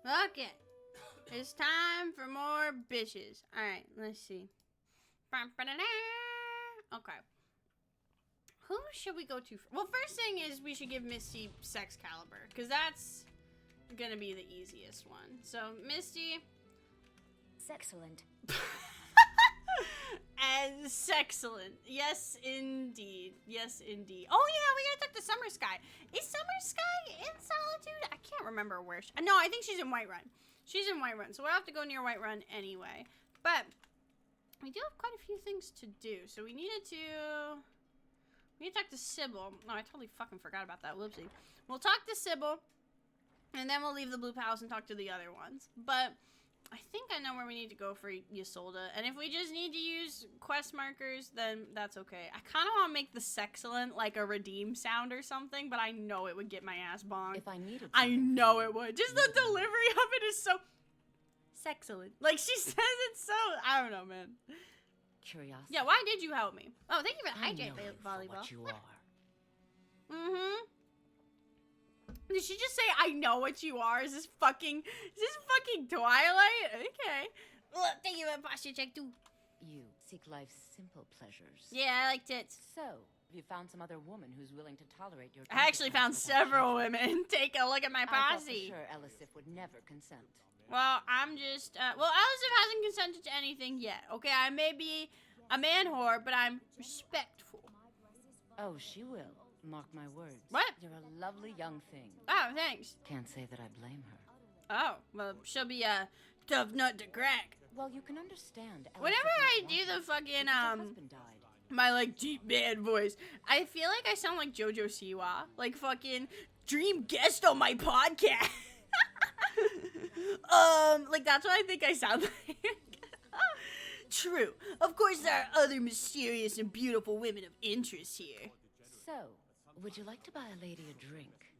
S1: Okay. It's time for more bitches. Alright, let's see. Okay. Who should we go to? Well, first thing is we should give Misty Sex Caliber, because that's gonna be the easiest one. So, Misty.
S2: Sexcellent.
S1: And sexcellent. Yes, indeed. Yes, indeed. Oh, yeah, we gotta talk to Summer Sky. Is Summer Sky in Solitude? I can't remember where she... No, I think she's in Whiterun. She's in Whiterun, so we'll have to go near Whiterun anyway. But we do have quite a few things to do. So we need to talk to Sybil. Oh, I totally fucking forgot about that. Whoopsie. We'll talk to Sybil, and then we'll leave the Blue Palace and talk to the other ones. But I think I know where we need to go for Ysolda. And if we just need to use quest markers, then that's okay. I kind of want to make the Sexcellent like a redeem sound or something, but I know it would get my ass bonked.
S6: If I needed
S1: I know it would. Just the delivery of it is so Sexcellent. Like, she says it so... I don't know, man.
S6: Curiosity.
S1: Yeah, why did you help me? Oh, thank you for the
S6: I
S1: hydrate
S6: know you for
S1: volleyball.
S6: what you are.
S1: Mm-hmm. Did she just say, I know what you are? Is this fucking Twilight? Okay. Well, thank you for the posture check, too.
S6: You seek life's simple pleasures.
S1: Yeah, I like tits.
S6: So, have you found some other woman who's willing to tolerate your...
S1: I actually found several women. Take a look at my
S6: I thought
S1: posse.
S6: for sure ELISIF would never consent.
S1: Well, I'm just, well, ELISIF hasn't consented to anything yet, okay? I may be a man whore, but I'm respectful.
S6: Oh, she will. Mark my words.
S1: What?
S6: You're a lovely young thing.
S1: Oh, thanks.
S6: Can't say that I blame her.
S1: Oh, well, she'll be a tough nut to crack.
S6: Well, you can understand.
S1: Whenever I do the fucking, my, like, deep bad voice, I feel like I sound like JoJo Siwa. Like, fucking dream guest on my podcast. Like, that's what I think I sound like. True. Of course, there are other mysterious and beautiful women of interest here.
S6: So, would you like to buy a lady a drink?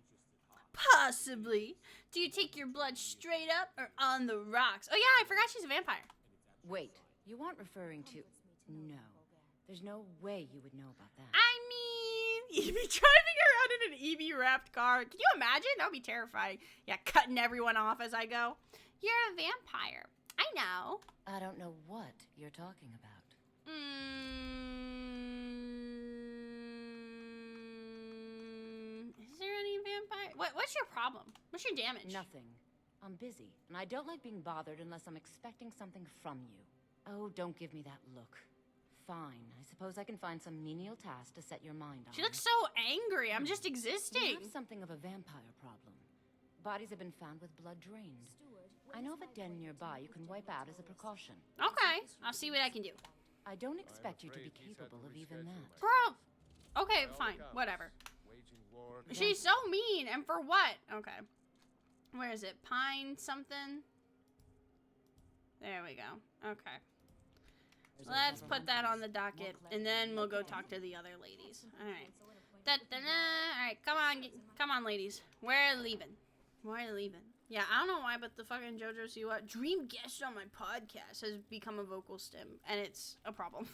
S1: Possibly. Do you take your blood straight up or on the rocks? Oh, yeah, I forgot she's a vampire.
S6: Wait, you aren't referring to... No. There's no way you would know about that.
S1: I mean, you'd be driving around in an EV-wrapped car. Can you imagine? That would be terrifying. Yeah, cutting everyone off as I go. You're a vampire. I know.
S6: I don't know what you're talking about.
S1: Is there any vampire? What's your problem? What's your damage?
S6: Nothing. I'm busy, and I don't like being bothered unless I'm expecting something from you. Oh, don't give me that look. Fine. I suppose I can find some menial task to set your mind on.
S1: She looks so angry. I'm just existing.
S6: You have something of a vampire problem. Bodies have been found with blood drained. I know of a den nearby you can wipe out as a precaution.
S1: Okay. I'll see what I can do.
S6: I don't expect you to be capable of even that.
S1: Bro! Okay, fine. Whatever. She's so mean. And for what? Okay. Where is it? Pine something? There we go. Okay. Let's put that on the docket, and then we'll go talk to the other ladies. Alright. Alright, come on, ladies. We're leaving. Yeah, I don't know why, but the fucking JoJo Siwa dream guest on my podcast has become a vocal stim, and it's a problem.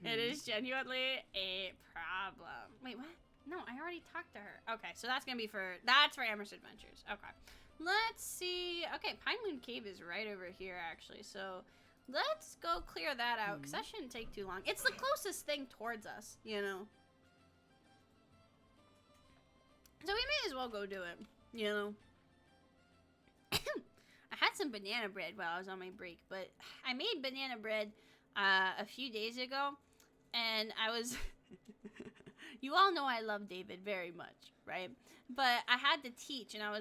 S1: It is genuinely a problem. Wait, what? No, I already talked to her. Okay, so that's for Amherst Adventures. Okay. Let's see. Okay, Pine Moon Cave is right over here, actually, so let's go clear that out, because that shouldn't take too long. It's the closest thing towards us, you know? So we may as well go do it, you know? I had some banana bread while I was on my break, but I made banana bread a few days ago, and I was... You all know I love David very much, right? But I had to teach, and I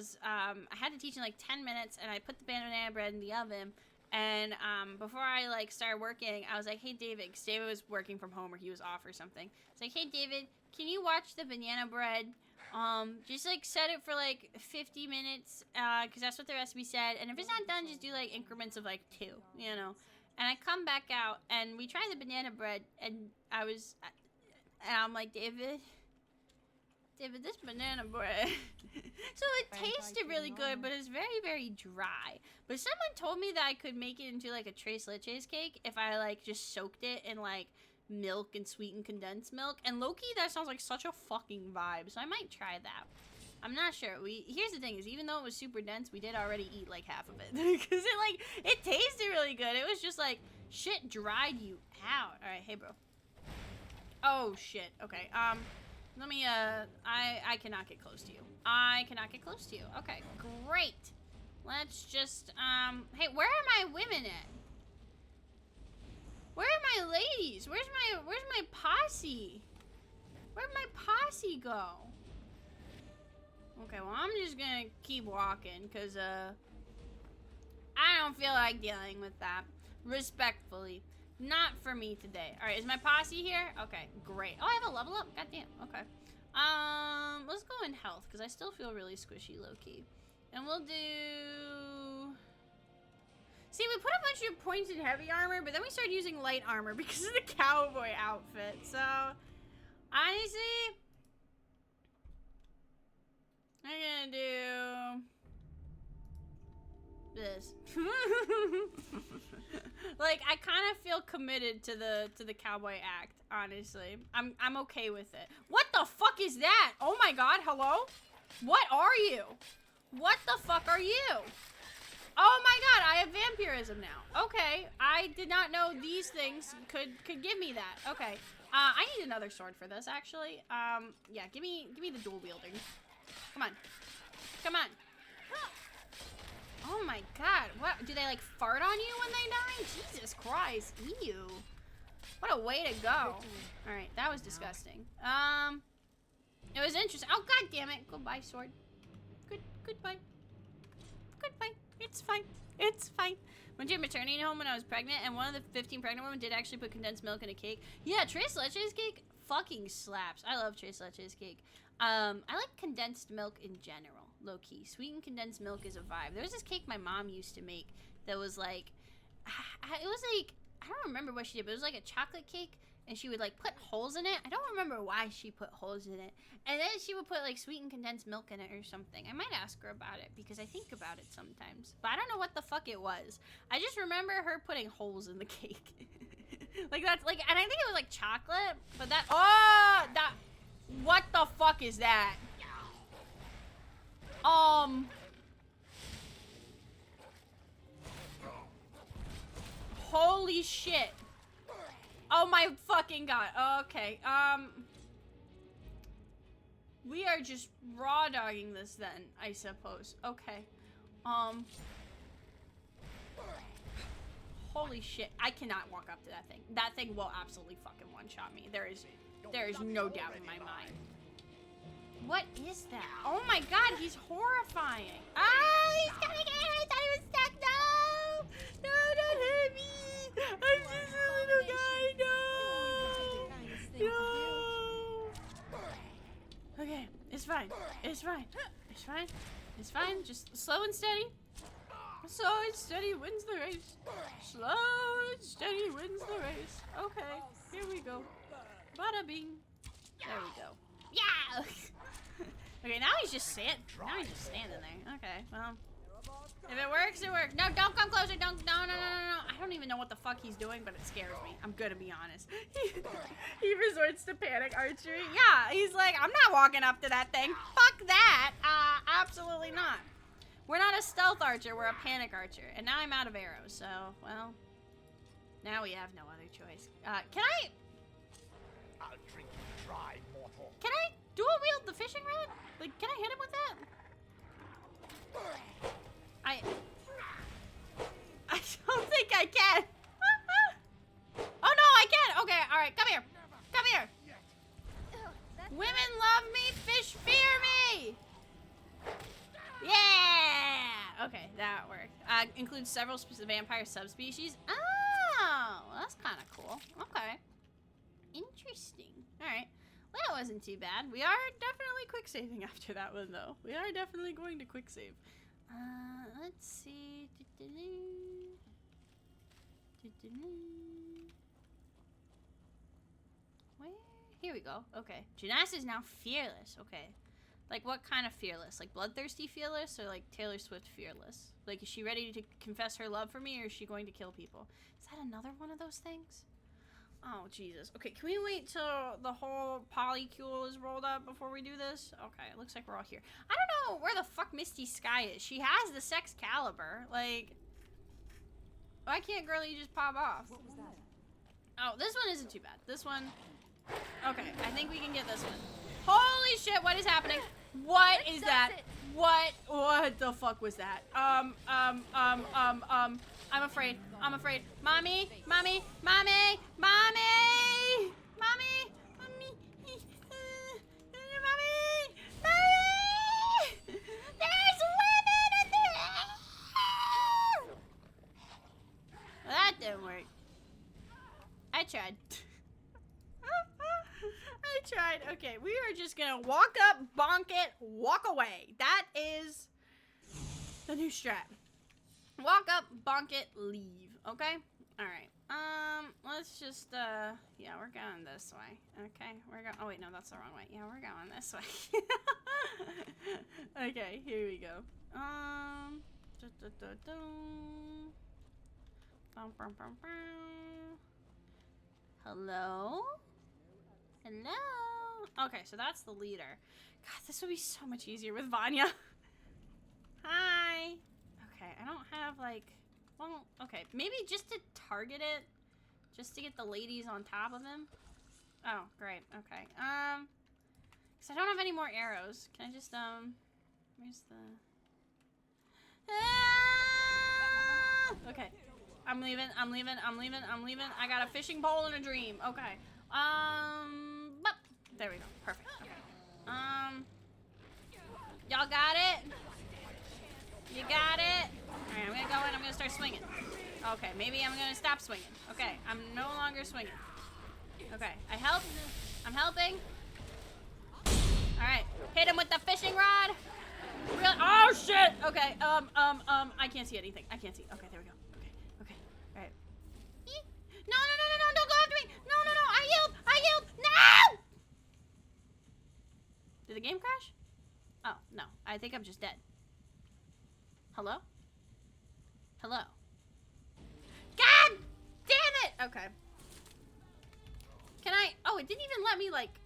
S1: had to teach in like 10 minutes, and I put the banana bread in the oven, and before I like started working, I was like, hey David, because David was working from home or he was off or something. It's like, hey David, can you watch the banana bread? Just like set it for like 50 minutes, because that's what the recipe said, and if it's not done, just do like increments of like 2, you know? And I come back out, and we tried the banana bread, and I'm like, David, this banana bread. So it tasted really good, but it's very, very dry. But someone told me that I could make it into like a tres leches cake if I like just soaked it in like milk and sweetened condensed milk. And low-key, that sounds like such a fucking vibe. So I might try that. I'm not sure. Here's the thing is, even though it was super dense, we did already eat like half of it. Because it tasted really good. It was just like, shit dried you out. Alright, hey bro. Oh shit, okay. Let me, I cannot get close to you. I cannot get close to you. Okay, great. Let's just, hey, where are my women at? Where are my ladies? Where's my posse? Where'd my posse go? Okay, well, I'm just gonna keep walking, because, I don't feel like dealing with that. Respectfully. Not for me today. Alright, is my posse here? Okay, great. Oh, I have a level up? Goddamn, okay. Let's go in health, because I still feel really squishy low-key. And we'll do... See, we put a bunch of points in heavy armor, but then we started using light armor because of the cowboy outfit. So, honestly, I'm gonna do this. Like, I kind of feel committed to the cowboy act. Honestly, I'm okay with it. What the fuck is that? Oh my god! Hello? What are you? What the fuck are you? Oh my god, I have vampirism now. Okay, I did not know these things could give me that. Okay, I need another sword for this, actually. Yeah, give me the dual wielding. Come on, come on. Oh my god, what, do they like fart on you when they die? Jesus Christ, ew. What a way to go. Alright, that was disgusting. It was interesting. Oh god damn it, goodbye sword. Goodbye. Goodbye. It's fine. It's fine. Went to a maternity home when I was pregnant, and one of the 15 pregnant women did actually put condensed milk in a cake. Yeah, Tres Leches cake fucking slaps. I love Tres Leches cake. I like condensed milk in general, low-key. Sweetened condensed milk is a vibe. There was this cake my mom used to make that was like, it was like, I don't remember what she did, but it was like a chocolate cake, and she would like put holes in it. I don't remember why she put holes in it. And then she would put like sweetened condensed milk in it or something. I might ask her about it because I think about it sometimes. But I don't know what the fuck it was. I just remember her putting holes in the cake. Like that's like, and I think it was like chocolate, but that, oh, that, what the fuck is that? Holy shit. Oh my fucking god. Okay, we are just raw dogging this then, I suppose. Okay. Holy shit. I cannot walk up to that thing. That thing will absolutely fucking one-shot me. There is no doubt in my mind. What is that? Oh my god, he's horrifying. Ah, he's coming in. I thought he was stuck. No! No, don't hurt me. I'm just a little guy. No! No! Okay, it's fine. It's fine. It's fine. It's fine. Just slow and steady. Slow and steady wins the race. Slow and steady wins the race. Okay, here we go. Bada bing. There we go. Yeah! Okay, now he's just standing there. Okay, well. If it works, it works. No, don't come closer. Don't. No. I don't even know what the fuck he's doing, but it scares me. I'm gonna be honest. He resorts to panic archery. Yeah, he's like, I'm not walking up to that thing. Fuck that. Absolutely not. We're not a stealth archer. We're a panic archer. And now I'm out of arrows, so, well. Now we have no other choice. Can I?
S7: I'll drink you dry, mortal.
S1: Can I dual wield the fishing rod? Like, can I hit him with that? I don't think I can. Oh no, I can. Okay, all right, come here. Come here. Women love me, fish fear me. Yeah. Okay, that worked. Includes several vampire subspecies. Oh, that's kind of cool. Okay. Interesting. All right. Well, that wasn't too bad. We are definitely quick saving after that one, though. We are definitely going to quick save. Let's see. Where? Here we go. Okay. Janice is now fearless. Okay. Like, what kind of fearless? Like, bloodthirsty fearless or, like, Taylor Swift fearless? Like, is she ready to confess her love for me or is she going to kill people? Is that another one of those things? Oh, Jesus. Okay, can we wait till the whole polycule is rolled up before we do this? Okay, it looks like we're all here. I don't know where the fuck Misty Sky is. She has the Sex Caliber. Like, why can't Girlie just pop off?
S13: What was that?
S1: Oh, this one isn't too bad. This one... Okay, I think we can get this one. Holy shit, what is happening? What is that? What the fuck was that? I'm afraid. I'm afraid. Mommy! Mommy! Mommy! Mommy! Mommy! Mommy! Mommy! Mommy! There's women in there! Well, that didn't work. I tried. I tried. Okay, we are just gonna walk up, bonk it, walk away. That is the new strat. Walk up, bonk it, leave. Okay? Alright. Let's just, yeah, we're going this way. Okay, we're going, oh wait, no, that's the wrong way. Yeah, we're going this way. Okay, here we go. Hello? Hello? Okay, so that's the leader. God, this would be so much easier with Vanya. Hi. Okay, I don't have like, well, okay, maybe just to target it, just to get the ladies on top of him. Oh, great. Okay. Cause I don't have any more arrows. Can I just where's the? Ah! Okay. I'm leaving. I'm leaving. I'm leaving. I'm leaving. I got a fishing pole and a dream. Okay. But there we go. Perfect. Okay. Y'all got it? You got it? Alright, I'm gonna go in. I'm gonna start swinging. Okay, maybe I'm gonna stop swinging. Okay, I'm no longer swinging. Okay, I help. I'm helping. Alright, hit him with the fishing rod. Really? Oh shit! Okay, I can't see anything. I can't see. Okay, there we go. Okay, okay. Alright. No, no, no, no, no, don't go after me! No, no, no, I yield! I yield! No! Did the game crash? Oh, no. I think I'm just dead. Hello? Hello? God damn it! Okay. Can I... Oh, it didn't even let me, like,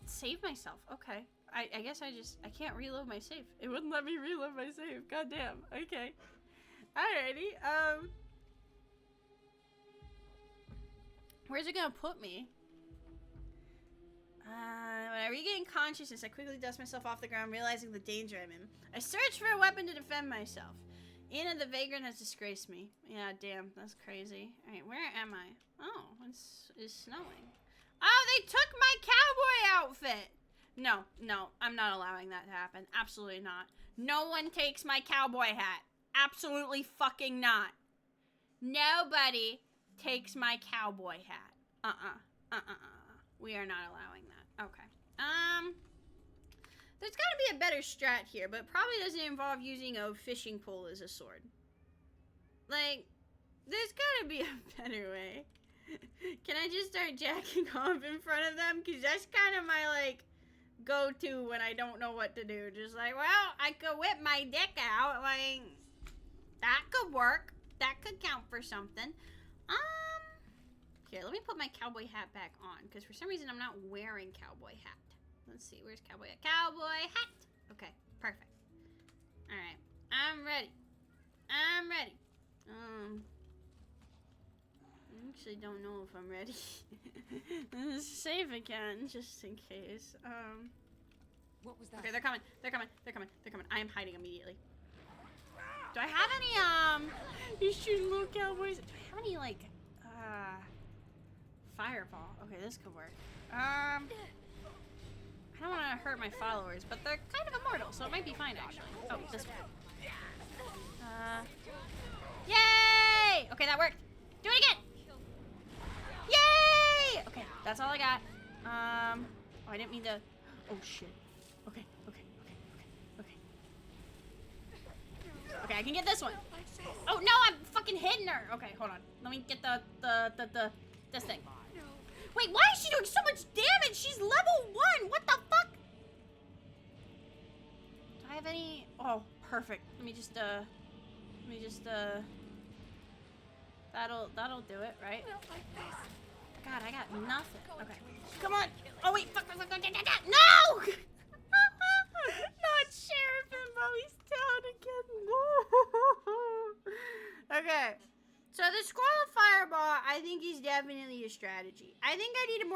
S1: save myself. Okay. I guess I can't reload my save. It wouldn't let me reload my save. God damn. Okay. Alrighty. Where's it gonna put me? When I regain consciousness, I quickly dust myself off the ground, realizing the danger I'm in. I search for a weapon to defend myself. Anna the Vagrant has disgraced me. Yeah, damn, that's crazy. Alright, where am I? Oh, it's snowing. Oh, they took my cowboy outfit! No, no, I'm not allowing that to happen. Absolutely not. No one takes my cowboy hat. Absolutely fucking not. Nobody takes my cowboy hat. We are not allowing that. Okay. There's gotta be a better strat here, but it probably doesn't involve using a fishing pole as a sword. Like, there's gotta be a better way. Can I just start jacking off in front of them? Because that's kind of my, like, go-to when I don't know what to do. Just like, well, I could whip my dick out. Like, that could work. That could count for something. Here, let me put my cowboy hat back on, because for some reason I'm not wearing cowboy hat. Let's see, where's cowboy hat? Cowboy hat! Okay, perfect. Alright, I'm ready. I'm ready. I actually don't know if I'm ready. Let's save again, just in case.
S13: What was that?
S1: Okay, they're coming. They're coming. They're coming. They're coming. I am hiding immediately. Do I have any, you shooting little cowboys? Do I have any, like, fireball? Okay, this could work. I don't want to hurt my followers, but they're kind of immortal, so it might be fine, actually. Oh, this one. Yay! Okay, that worked. Do it again! Yay! Okay, that's all I got. Oh, I didn't mean to... Oh, shit. Okay, okay, okay, okay, okay. Okay, I can get this one. Oh, no, I'm fucking hitting her. Okay, hold on. Let me get this thing. Wait, why is she doing so much damage? She's level 1. What the fuck? Do I have any... Oh, perfect. Let me just, that'll do it, right? God, I got nothing. Okay. Come on. Oh, wait. Fuck. No! Not Sheriff Himbo. He's down again. Okay. So the scroll of fireball, I think is definitely a strategy. I think I need to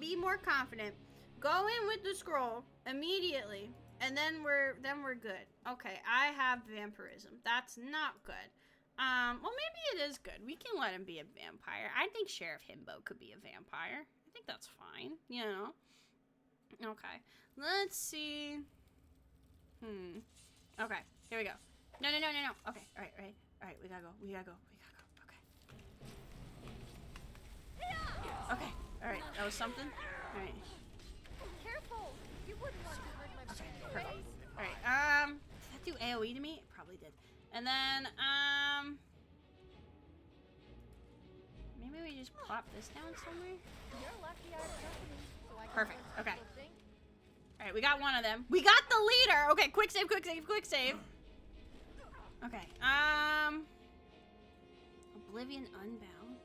S1: be more confident. Go in with the scroll immediately, and then we're good. Okay, I have vampirism. That's not good. Well, maybe it is good. We can let him be a vampire. I think Sheriff Himbo could be a vampire. I think that's fine, you know? Okay, let's see. Okay, here we go. No. Okay, alright, we gotta go. Okay, alright, that was something. Alright.
S8: Careful! You wouldn't want to hurt my
S1: Perfect.
S8: face.
S1: Alright, did that do AoE to me? It probably did. And then, maybe we just plop this down somewhere?
S8: You're lucky I have company, so I can
S1: Perfect,
S8: learn
S1: okay.
S8: something.
S1: Alright, we got one of them. We got the leader! Okay, quick save. Okay, Oblivion Unbound.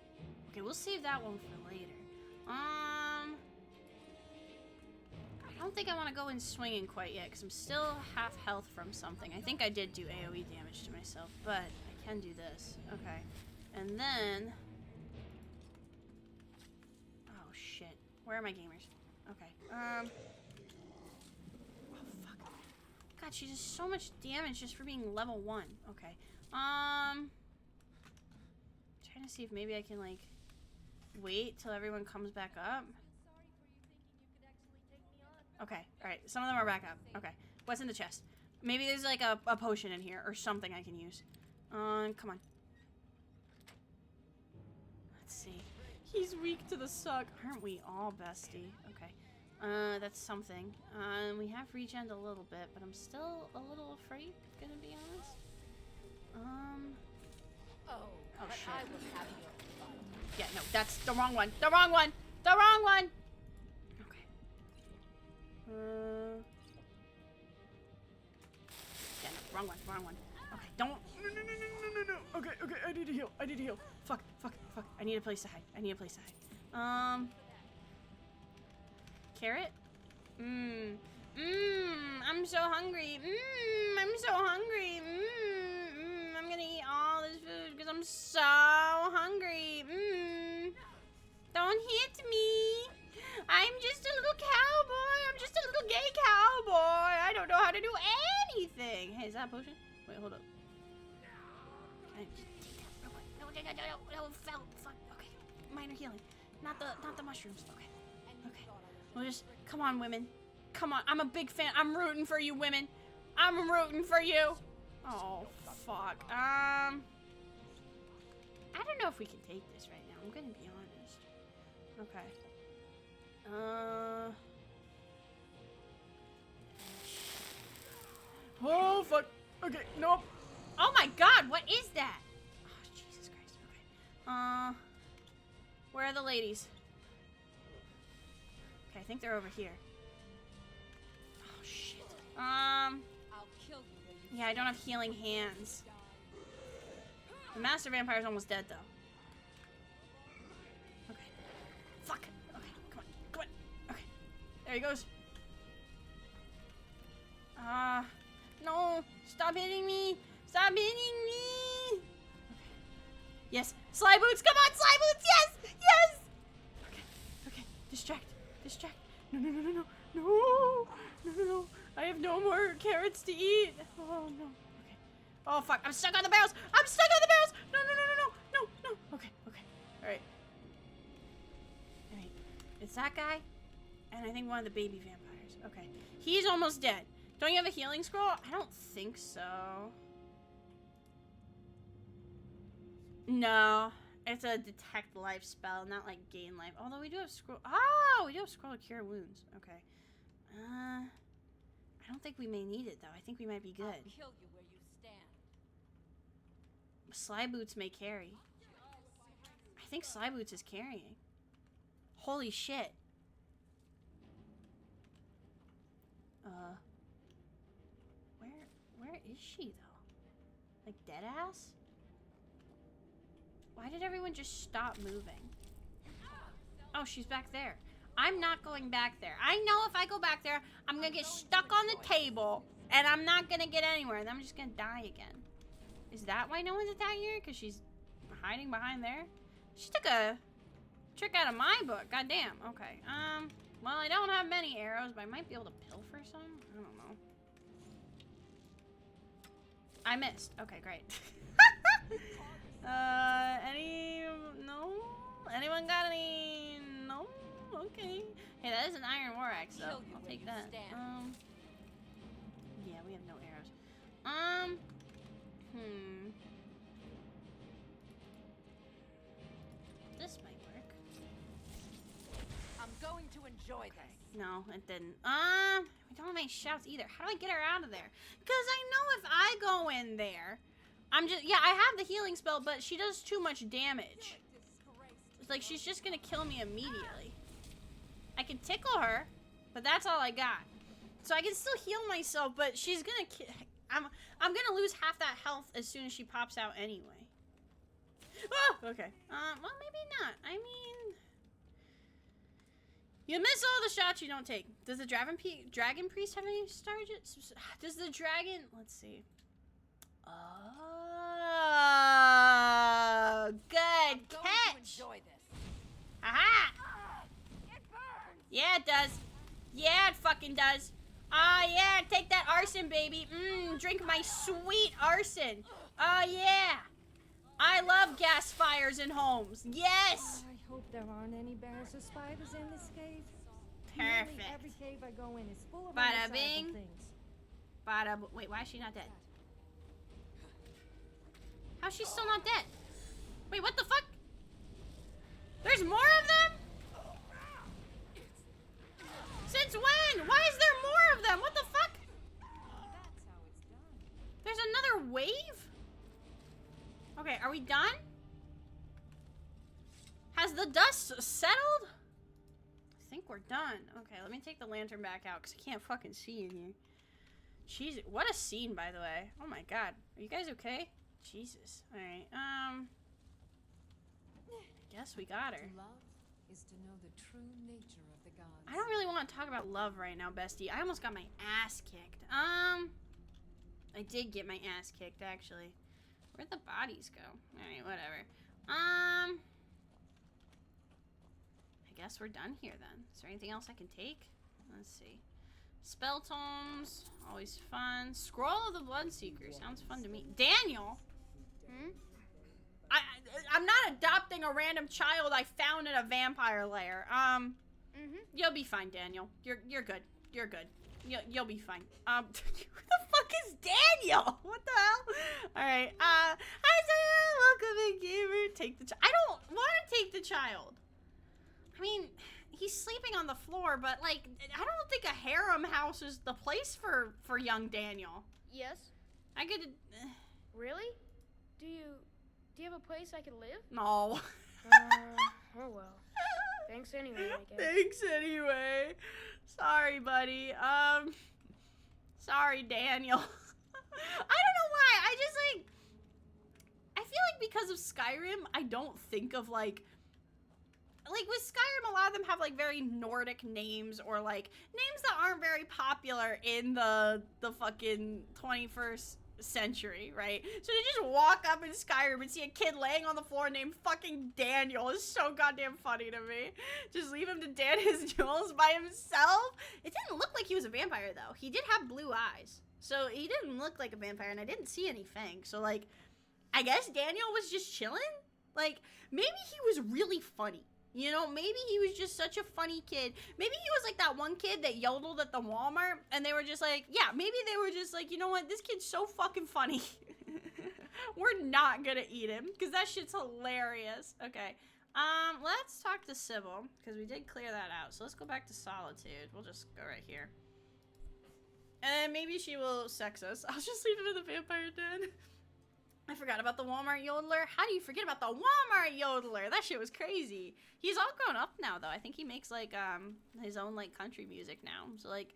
S1: Okay, we'll save that one for later. I don't think I want to go in swinging quite yet, because I'm still half health from something. I think I did do AoE damage to myself, but I can do this. Okay. And then... Oh, shit. Where are my gamers? Okay. Oh, fuck. God, she does so much damage just for being level 1. Okay. Trying to see if maybe I can, like, wait till everyone comes back up. Okay, alright. Some of them are back up. Okay. What's in the chest? Maybe there's like a potion in here or something I can use. Come on. Let's see. He's weak to the suck. Aren't we all, bestie? Okay. That's something. We have regened a little bit, but I'm still a little afraid, gonna be honest. Oh shit.
S8: I will have your fun.
S1: Yeah, no, that's the wrong one. Okay. Yeah, no, wrong one. Okay, don't. No. Okay, I need to heal. Fuck. I need a place to hide. Carrot? I'm so hungry. I'm gonna eat all this food because I'm so hungry. Don't hit me. I'm just a little cowboy. I'm just a little gay cowboy. I don't know how to do anything. Hey, is that a potion? Wait, hold up. Can I just take that real quick? No, fell. Fuck. Okay. Minor healing. Not the mushrooms. Okay. We'll just, come on, women. Come on. I'm a big fan. I'm rooting for you, women. I'm rooting for you. Oh, fuck. I don't know if we can take this right now. I'm gonna be honest. Okay. Oh, fuck. Okay, nope. Oh my god, what is that? Oh, Jesus Christ. Okay. Where are the ladies? Okay, I think they're over here. Oh, shit.
S13: I'll kill you when you
S1: Yeah, I don't have healing hands. The Master Vampire's almost dead, though. Okay. Fuck. Okay, come on. Okay. There he goes. No. Stop hitting me. Okay. Yes. Sly Boots, come on, Sly Boots, yes! Okay. Distract. No. I have no more carrots to eat. Oh, no. Okay. Oh, fuck. I'm stuck on the barrels. No. Okay. Alright. It's that guy. And I think one of the baby vampires. Okay. He's almost dead. Don't you have a healing scroll? I don't think so. No. It's a detect life spell, not like gain life. Although we do have scroll. Oh, we do have scroll to cure wounds. Okay. I don't think we may need it though. I think we might be good.
S13: I'll kill you where you stand.
S1: Sly Boots may carry. I think Sly Boots is carrying. Holy shit. Where is she though? Like dead ass? Why did everyone just stop moving? Oh, she's back there. I'm not going back there. I know if I go back there, I'm gonna get stuck on the table, and I'm not gonna get anywhere, and I'm just gonna die again. Is that why no one's attacking her? Because she's hiding behind there? She took a trick out of my book. Goddamn. Okay. Well, I don't have many arrows, but I might be able to pilfer some. I don't know. I missed. Okay, great. No? Anyone got any? No? Okay. Hey, that is an iron war axe, though. I'll take that. Yeah, we have no arrows. This might work.
S13: I'm going to enjoy this.
S1: No, it didn't. We don't have any shouts either. How do I get her out of there? Because I know if I go in there, yeah, I have the healing spell, but she does too much damage. It's like she's just gonna kill me immediately. I can tickle her, but that's all I got. So I can still heal myself, but she's gonna I'm gonna lose half that health as soon as she pops out anyway. Oh, okay. Well, maybe not. I mean, you miss all the shots you don't take. Does the dragon priest have any targets? Does the dragon? Let's see. Oh, good catch.
S13: Enjoy this.
S1: Aha!
S13: It burns.
S1: Yeah, it does. Yeah, it fucking does. Ah, yeah, take that arson, baby. Drink my sweet arson. Oh, yeah. I love gas fires in homes. Yes.
S8: I hope there aren't any bears or spiders in this cave.
S1: Perfect.
S8: Nearly every cave I go in is full of
S1: Bada
S8: undecidable
S1: bing.
S8: things.
S1: Bada. Wait, why is she not dead? How's she still not dead? Wait, what the fuck? There's more of them? Since when? Why is there more of them? What the fuck?
S13: That's how it's done.
S1: There's another wave? Okay, are we done? Has the dust settled? I think we're done. Okay, let me take the lantern back out because I can't fucking see in here. Jeez, what a scene, by the way. Oh my god. Are you guys okay? Jesus. Alright, guess we got her.
S13: To love is to know the true nature of the gods.
S1: I don't really want to talk about love right now, bestie. I almost got my ass kicked. I did get my ass kicked, actually. Where'd the bodies go? Alright, whatever. I guess we're done here, then. Is there anything else I can take? Let's see. Spell tomes, always fun. Scroll of the Bloodseeker, sounds fun to me. Daniel? I'm not adopting a random child I found in a vampire lair. You'll be fine, Daniel. You're good. You're good. You'll be fine. Who the fuck is Daniel? What the hell? Alright, hi, welcome in, gamer. Take the I don't want to take the child. I mean, he's sleeping on the floor, but, like, I don't think a harem house is the place for young Daniel.
S14: Yes.
S1: I could...
S14: Really? Do you have a place I could live?
S1: No.
S14: Oh well. Thanks anyway, I guess.
S1: Thanks anyway. Sorry, buddy. Sorry, Daniel. I don't know why. I just, like... I feel like because of Skyrim, I don't think of, like with Skyrim, a lot of them have, like, very Nordic names or, like, names that aren't very popular in the fucking 21st century, right? So to just walk up in Skyrim and see a kid laying on the floor named fucking Daniel is so goddamn funny to me. Just leave him to dan his jewels by himself. It didn't look like he was a vampire, though. He did have blue eyes. So he didn't look like a vampire, and I didn't see any fangs. So, like, I guess Daniel was just chilling? Like, maybe he was really funny. You know, maybe he was just such a funny kid. Maybe he was like that one kid that yodeled at the Walmart, and they were just like, yeah, maybe they were just like, you know what, this kid's so fucking funny. We're not gonna eat him, because that shit's hilarious. Okay, let's talk to Sybil, because we did clear that out. So let's go back to Solitude. We'll just go right here. And maybe she will sex us. I'll just leave him in the vampire den. I forgot about the Walmart yodeler. How do you forget about the Walmart yodeler? That shit was crazy. He's all grown up now, though. I think he makes, like, his own, like, country music now. So, like,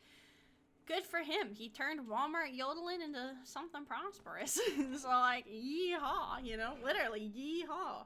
S1: good for him. He turned Walmart yodeling into something prosperous. So, like, yeehaw, you know? Literally, yeehaw.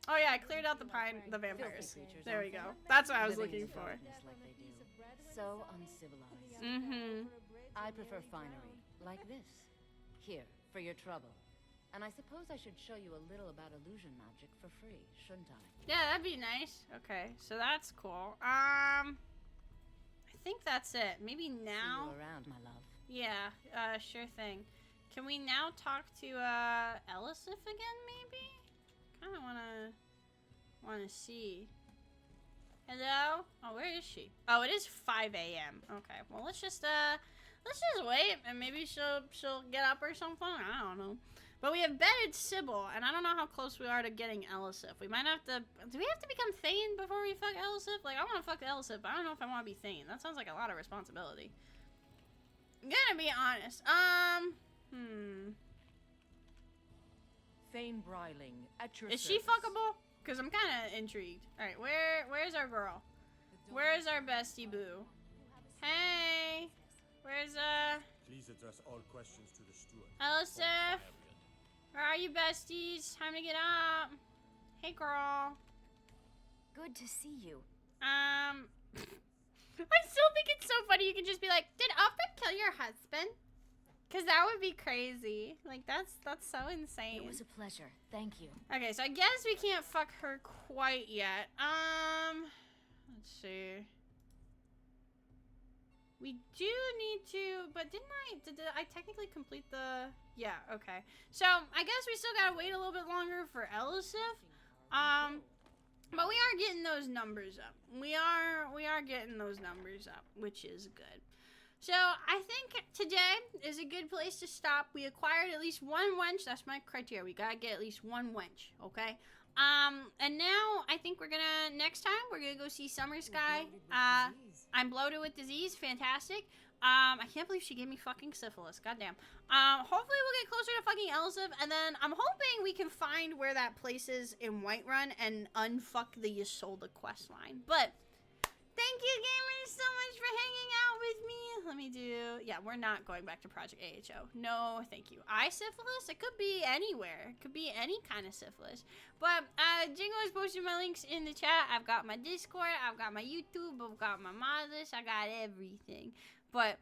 S1: Oh yeah, I cleared out the vampires. There we go. That's what I was looking for.
S6: Like they do. So uncivilized.
S1: Mm-hmm.
S6: I prefer finery, like this. Here, for your trouble. And I suppose I should show you a little about illusion magic for free, shouldn't I?
S1: Yeah, that'd be nice. Okay, so that's cool. I think that's it. Maybe now.
S6: See you around, my love.
S1: Yeah, sure thing. Can we now talk to Elisif again, maybe? Kind of wanna see. Hello? Oh, where is she? Oh, it is 5 a.m. Okay, well let's just wait, and maybe she'll get up or something. I don't know. But we have bedded Sybil, and I don't know how close we are to getting Elisif. We might have to. Do we have to become Thane before we fuck Elisif? Like, I want to fuck Elisif, but I don't know if I want to be Thane. That sounds like a lot of responsibility. I'm gonna be honest.
S9: Thane Bryling, at your
S1: Is she
S9: service.
S1: fuckable? Because I'm kind of intrigued. All right, where's our girl? Where's our bestie boo? Hey, where's
S15: Please address all questions to the steward.
S1: Elisif? Where are you, besties? Time to get up. Hey, girl.
S2: Good to see you.
S1: I still think it's so funny. You can just be like, "Did Alfred kill your husband?" Because that would be crazy. Like, that's so insane.
S2: It was a pleasure. Thank you.
S1: Okay, so I guess we can't fuck her quite yet. Let's see. We do need to, but did I technically complete the, yeah, okay. So, I guess we still gotta wait a little bit longer for Elisif. But we are getting those numbers up. We are getting those numbers up, which is good. So, I think today is a good place to stop. We acquired at least one wench. That's my criteria. We gotta get at least one wench, okay? And now I think next time we're gonna go see Summer Sky. I'm bloated with disease. Fantastic. I can't believe she gave me fucking syphilis. Goddamn. Hopefully we'll get closer to fucking Elisif, and then I'm hoping we can find where that place is in Whiterun and unfuck the Ysolda quest line. But thank you, gamers, so much for hanging out with me. Let me do... Yeah, we're not going back to Project AHO. No, thank you. Eye syphilis? It could be anywhere. It could be any kind of syphilis. But, Jingo is posting my links in the chat. I've got my Discord. I've got my YouTube. I've got my Modlist. I got everything. But...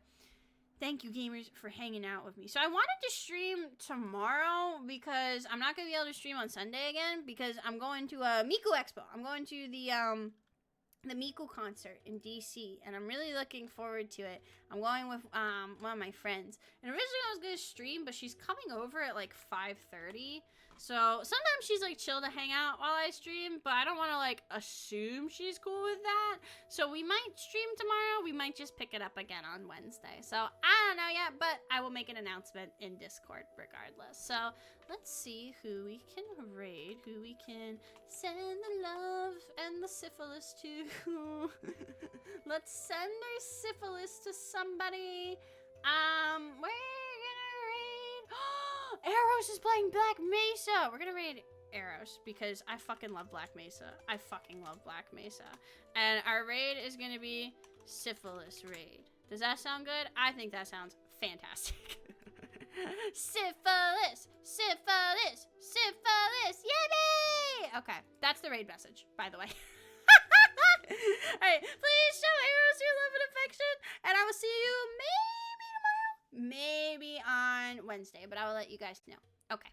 S1: thank you, gamers, for hanging out with me. So I wanted to stream tomorrow because I'm not going to be able to stream on Sunday again because I'm going to Miku Expo. I'm going to the Miku concert in DC, and I'm really looking forward to it. I'm going with one of my friends. And originally I was going to stream, but she's coming over at like 5:30. So sometimes she's like chill to hang out while I stream, but I don't want to like assume she's cool with that. So we might stream tomorrow. We might just pick it up again on Wednesday. So I don't know yet, but I will make an announcement in Discord regardless. So let's see who we can raid, who we can send the love and the syphilis to. Let's send our syphilis to somebody. We're gonna raid. Eros is playing Black Mesa. We're gonna raid Eros because I fucking love Black Mesa. I fucking love Black Mesa. And our raid is gonna be Syphilis raid. Does that sound good? I think that sounds fantastic. Syphilis! Syphilis! Syphilis! Yippee! Okay, that's the raid message, by the way. Alright, please show Eros your love and affection, and I will see you maybe tomorrow, maybe on Wednesday, but I will let you guys know. Okay.